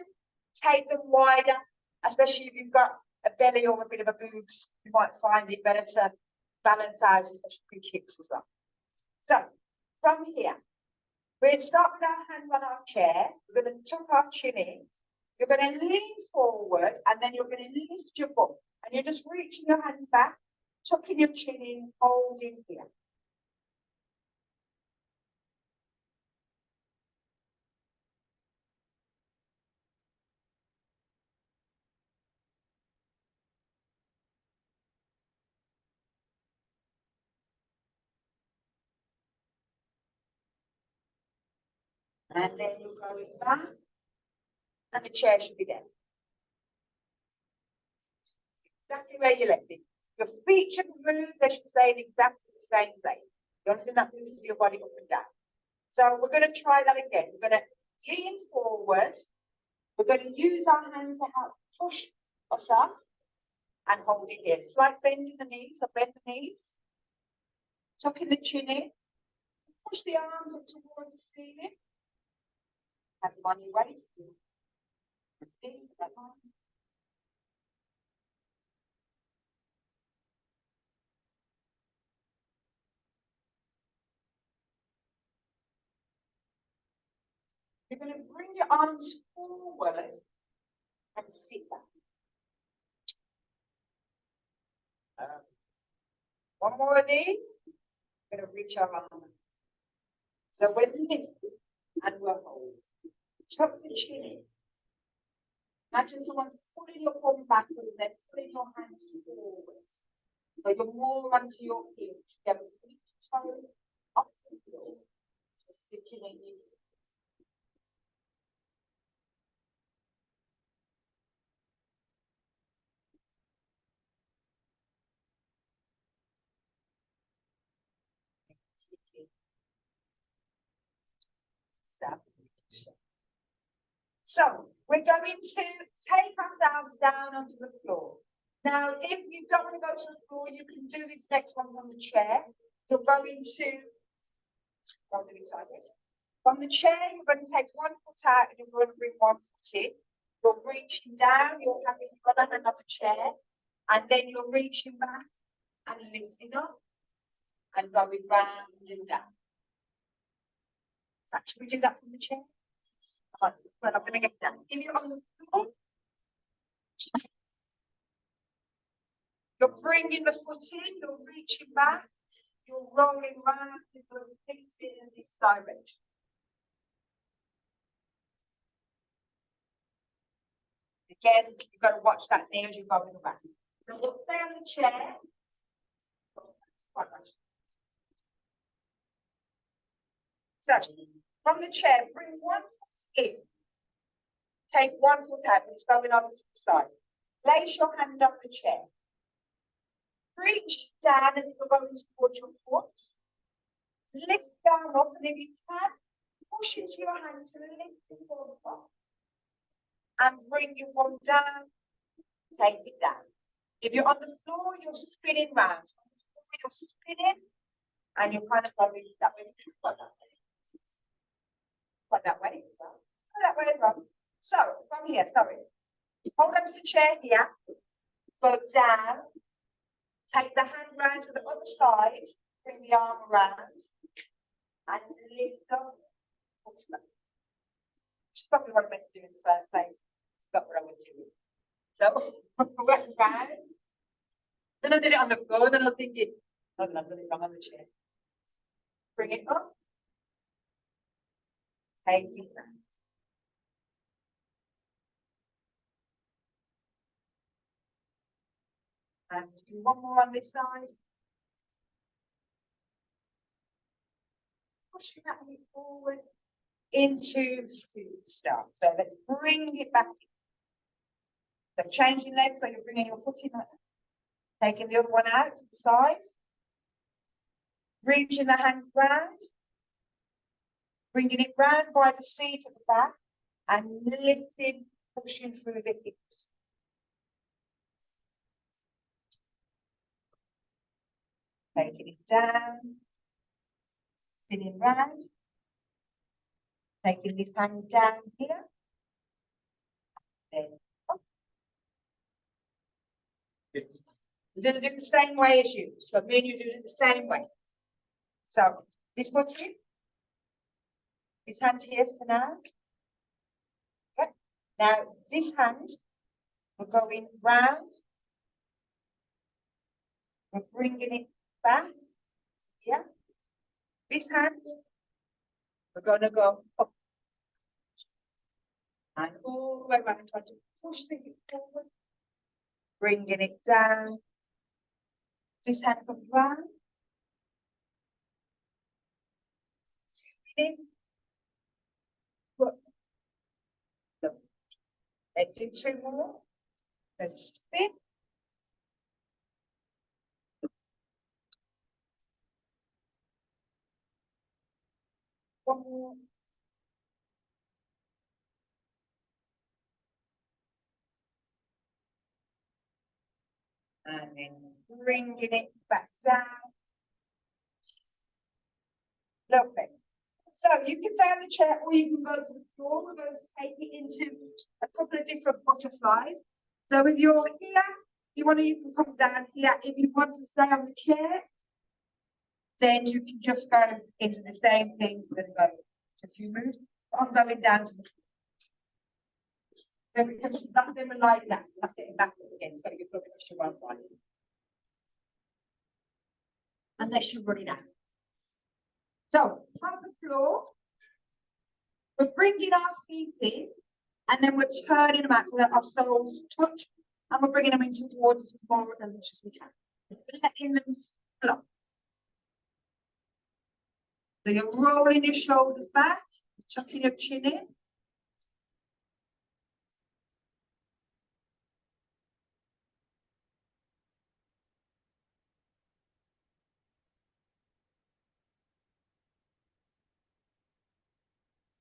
take them wider, especially if you've got a belly or a bit of a boobs. You might find it better to balance out, especially big hips as well. So from here, we'll start with our hands on our chair. We're going to tuck our chin in. You're going to lean forward and then you're going to lift your butt. And you're just reaching your hands back, tucking your chin in, holding here. And then you're going back. And the chair should be there. Exactly where you left it. Your feet should move, they should stay in exactly the same place. The only thing that moves is your body up and down. So we're going to try that again. We're going to lean forward. We're going to use our hands to help push us up and hold it here. Slight bend in the knees, so bend the knees. Tucking the chin in. Push the arms up towards the ceiling. Have them on your waist. You're going to bring your arms forward and sit back. One more of these. We're going to reach our arm. So we're lifting and we're holding. Tuck the chin in. Imagine someone's pulling your bum backwards and then pulling your hands forwards. So you're more onto your heel. You have a feet toe up the floor. Just sitting in your sitting. So we're going to take ourselves down onto the floor. Now, if you don't want to go to the floor, you can do this next one from the chair. You're going to, I'll do it sideways. From the chair, you're going to take one foot out and you're going to bring one foot in. You're reaching down, you're going to have another chair, and then you're reaching back and lifting up and going round and down. So should we do that from the chair? Well, I'm going to get down. If you're on the floor, you're bringing the foot in, you're reaching back, you're rolling round, you're facing in this direction. Again, you've got to watch that knee as you're going around. So you'll stay on the chair. So from the chair, bring one foot in. Take one foot out, it's going on to the side. Place your hand on the chair. Reach down as you're going towards your foot. Lift down up, and if you can, push into your hand to lift the ball up. And bring your bum down, take it down. If you're on the floor, you're spinning round. On the floor, you're spinning, and you're kind of going that way. Like that way. Like that way as well. That way as well. So, from here, sorry. Hold on to the chair here. Go down. Take the hand round to the other side. Bring the arm around. And lift up. Which is probably what I meant to do in the first place. That's what I was doing. So, went round. Then I did it on the floor. Then I was thinking, oh, then I've done it wrong on the chair. Bring it up. Take it round. And do one more on this side. Pushing that knee forward into start. So let's bring it back in. So changing legs, so you're bringing your foot in, taking the other one out to the side. Reaching the hands round. Bringing it round by the seat at the back. And lifting, pushing through the hips. taking it down, spinning round, taking this hand down here, then up. We're going to do it the same way as you. So me and you do it the same way. So this foot's in, this hand here for now. Okay. Now this hand, we're going round, we're bringing it back. Yeah. This hand, we're going to go up and all the way around, trying to push the hip forward, bringing it down. This hand comes round, spinning. Let's do two more. So spin. One more. And then bringing it back down. Lovely. So you can stay on the chair or you can go to the floor. We're going to take it into a couple of different butterflies. So if you're here, you can come down here. If you want to stay on the chair, then you can just go into the same thing. We're going to go to a few moves. I'm going down to the floor. Then we can that them like that. That's it back up again. So you're looking at your one body. Unless you're running out. So from the floor, we're bringing our feet in, and then we're turning them out so that our soles touch, and we're bringing them in towards us as far as much as we can. Letting them flop. So you're rolling your shoulders back, tucking your chin in.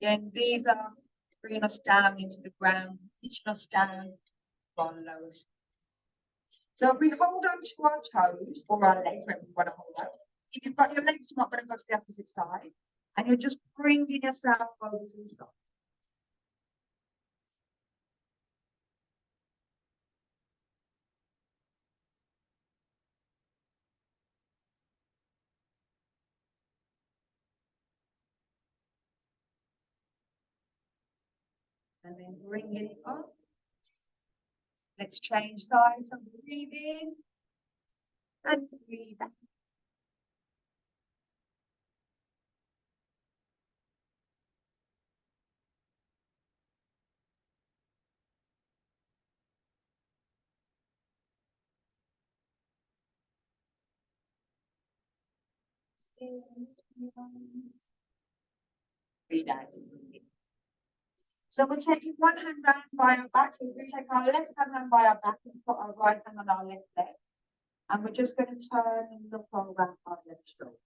Again, these are bringing us down into the ground, pitching us down on those. So if we hold on to our toes or our legs, wherever you want to hold on, if you've got your legs, you're not going to go to the opposite side, and you're just bringing yourself over to the side. And then bringing it up. Let's change sides. So breathe in and breathe out. Breathe out and breathe in. So we're taking one hand round by our back. So we take our left hand round by our back and put our right hand on our left leg. And we're just going to turn and look around our left shoulder.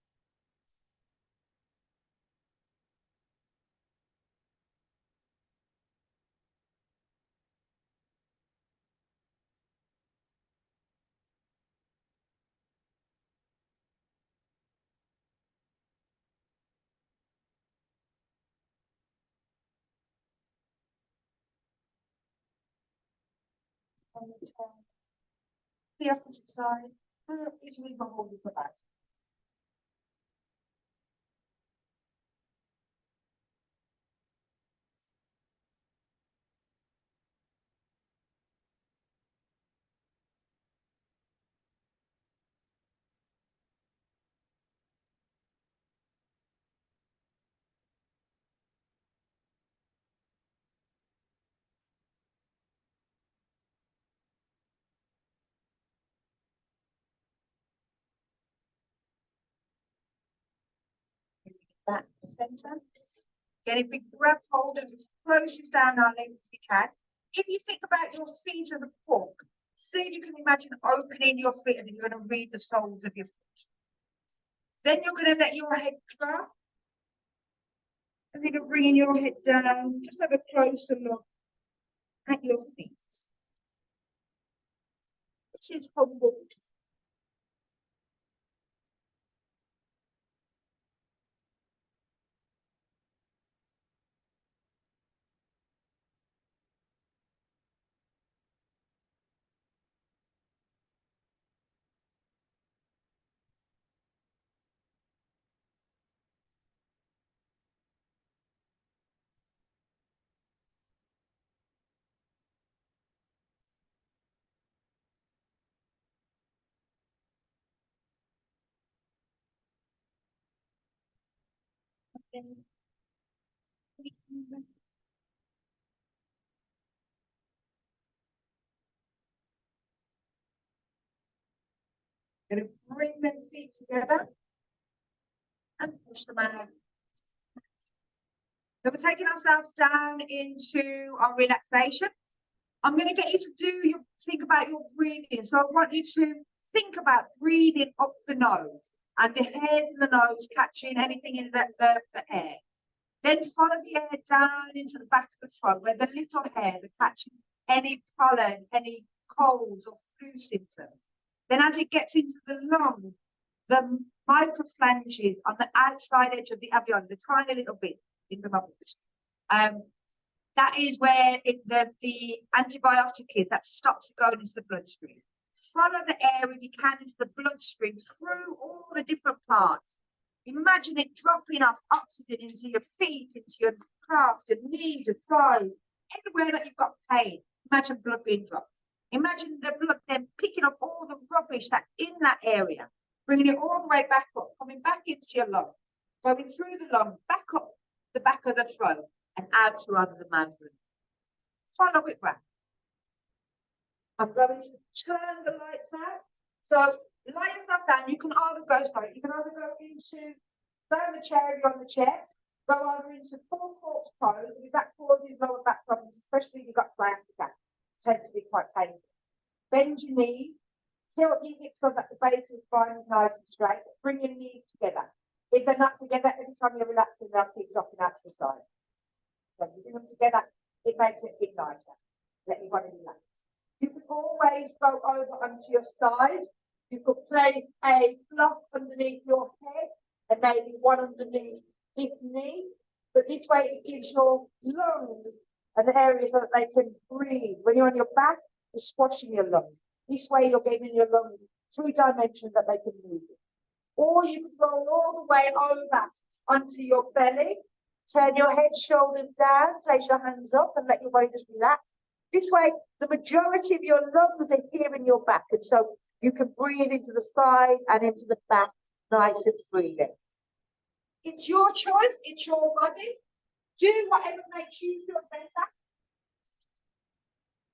And we turn the opposite side. Usually we're holding for that. Back to the center. Again, if we grab hold of as closest down our legs as we can. If you think about your feet as a fork, see if you can imagine opening your feet and then you're going to read the soles of your foot. Then you're going to let your head drop. And then you're bringing your head down. Just have a closer look at your feet. This is humble. Gonna bring them feet together and push them out. So we're taking ourselves down into our relaxation. I'm going to get you to think about your breathing. So I want you to think about breathing up the nose and the hairs in the nose catching anything in the air. Then follow the air down into the back of the throat where the little hair, the catching any pollen, any colds or flu symptoms. Then as it gets into the lungs, the microphalanges on the outside edge of the alveoli, the tiny little bit in the lungs. That is where the antibiotic is that stops it going into the bloodstream. Follow the air if you can into the bloodstream through all the different parts. Imagine it dropping off oxygen into your feet, into your calves, your knees, your thighs, anywhere that you've got pain. Imagine blood being dropped. Imagine the blood then picking up all the rubbish that's in that area, bringing it all the way back up, coming back into your lung, going through the lung, back up the back of the throat, and out through either the mouth. Follow it round. I'm going to turn the lights out. So lie yourself down. You can either go into, down the chair if you're on the chair, go over into full corpse pose, because that causes lower back problems, especially if you've got sciatica. It tends to be quite painful. Bend your knees, tilt your hips so that the base of the spine is nice and straight. Bring your knees together. If they're not together, every time you're relaxing, they'll keep dropping out to the side. So if you bring them together, it makes it a bit nicer. Let your body relax. You can always go over onto your side. You could place a block underneath your head and maybe one underneath this knee. But this way it gives your lungs an area so that they can breathe. When you're on your back, you're squashing your lungs. This way you're giving your lungs 3 dimensions that they can move in. Or you can roll all the way over onto your belly. Turn your head, shoulders down, place your hands up and let your body just relax. This way, the majority of your lungs are here in your back. And so you can breathe into the side and into the back nice and freely. It's your choice. It's your body. Do whatever makes you feel better.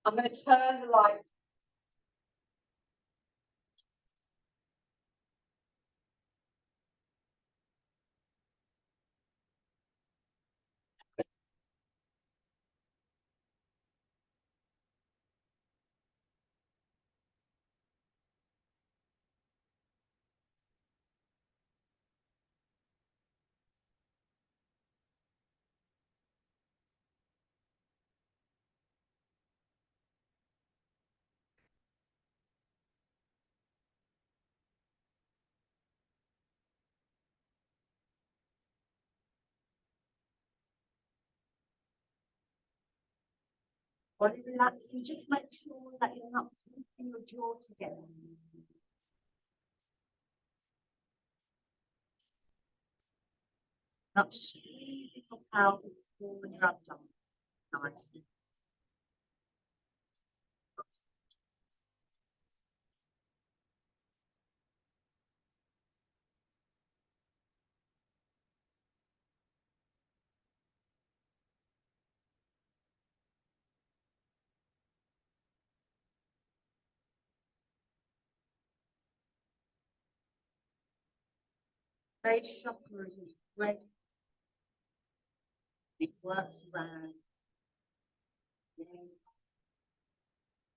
I'm going to turn the light. Body relaxing, just make sure that you're not putting your jaw together. Not squeezing your pelvis forward your abdomen. Nicely. Base chakras is red. It works around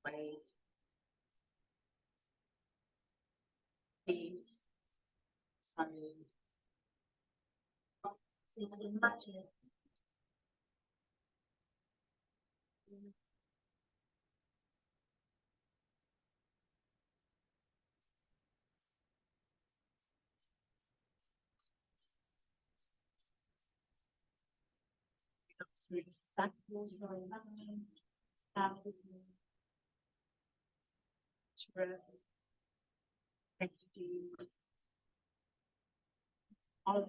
waves, peace, and so you can imagine it. Through the sacral line, out of the chest, next olive.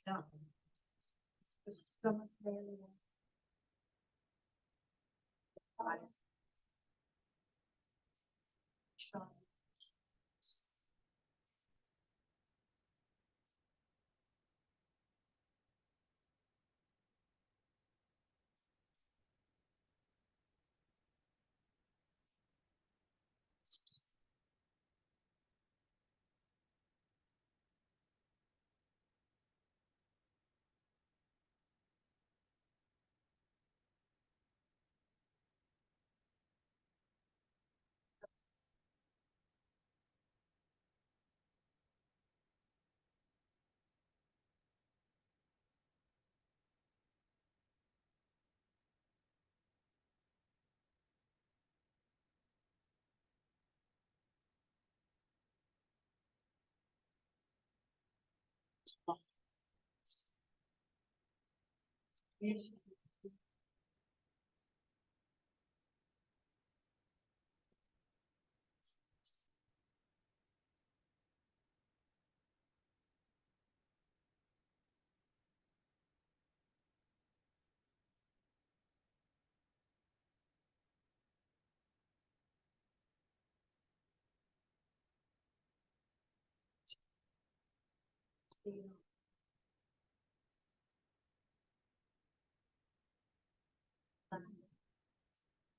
down. The stomach area. Eyes. Shine. Beautiful.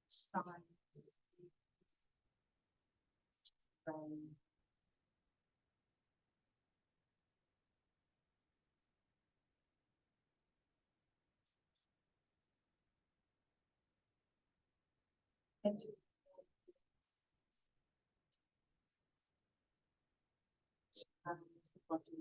Sign. Into the body.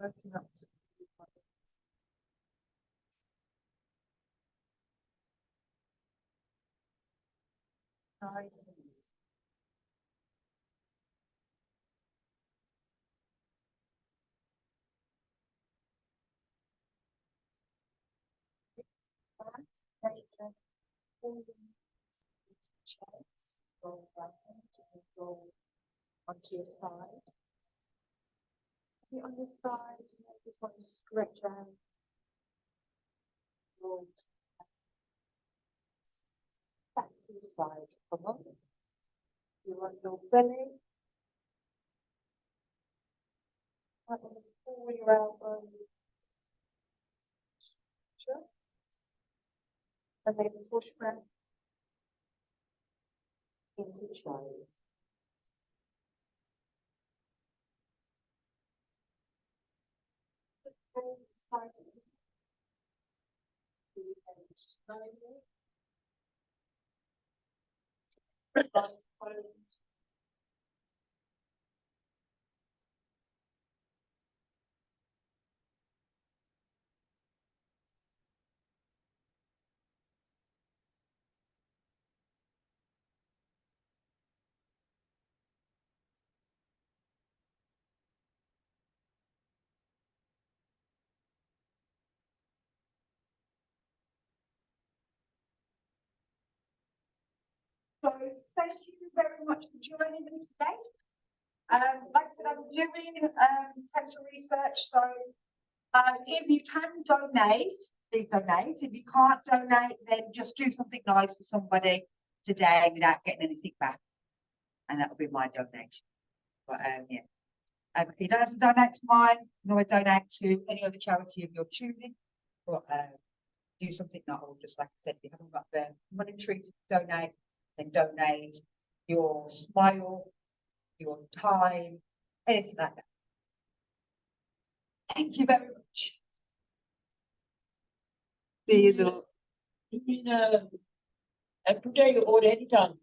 Open up. Nice. Nathan, all the chairs, roll around and roll onto your side. On this side, you just want to stretch out. Roll back to the side. Come on. You want your belly. Right on the pull your elbows. Sure. And then push back into child. Slowly. So thank you very much for joining me today. Like I said, I'm doing cancer research, so if you can donate, please donate. If you can't donate, then just do something nice for somebody today without getting anything back, and that'll be my donation. But yeah, you don't have to donate to mine. You can always donate to any other charity of your choosing, but do something novel. Just like I said, if you haven't got the monetary to donate, then donate your smile, your time, anything like that. Thank you very much. You mean today or anytime?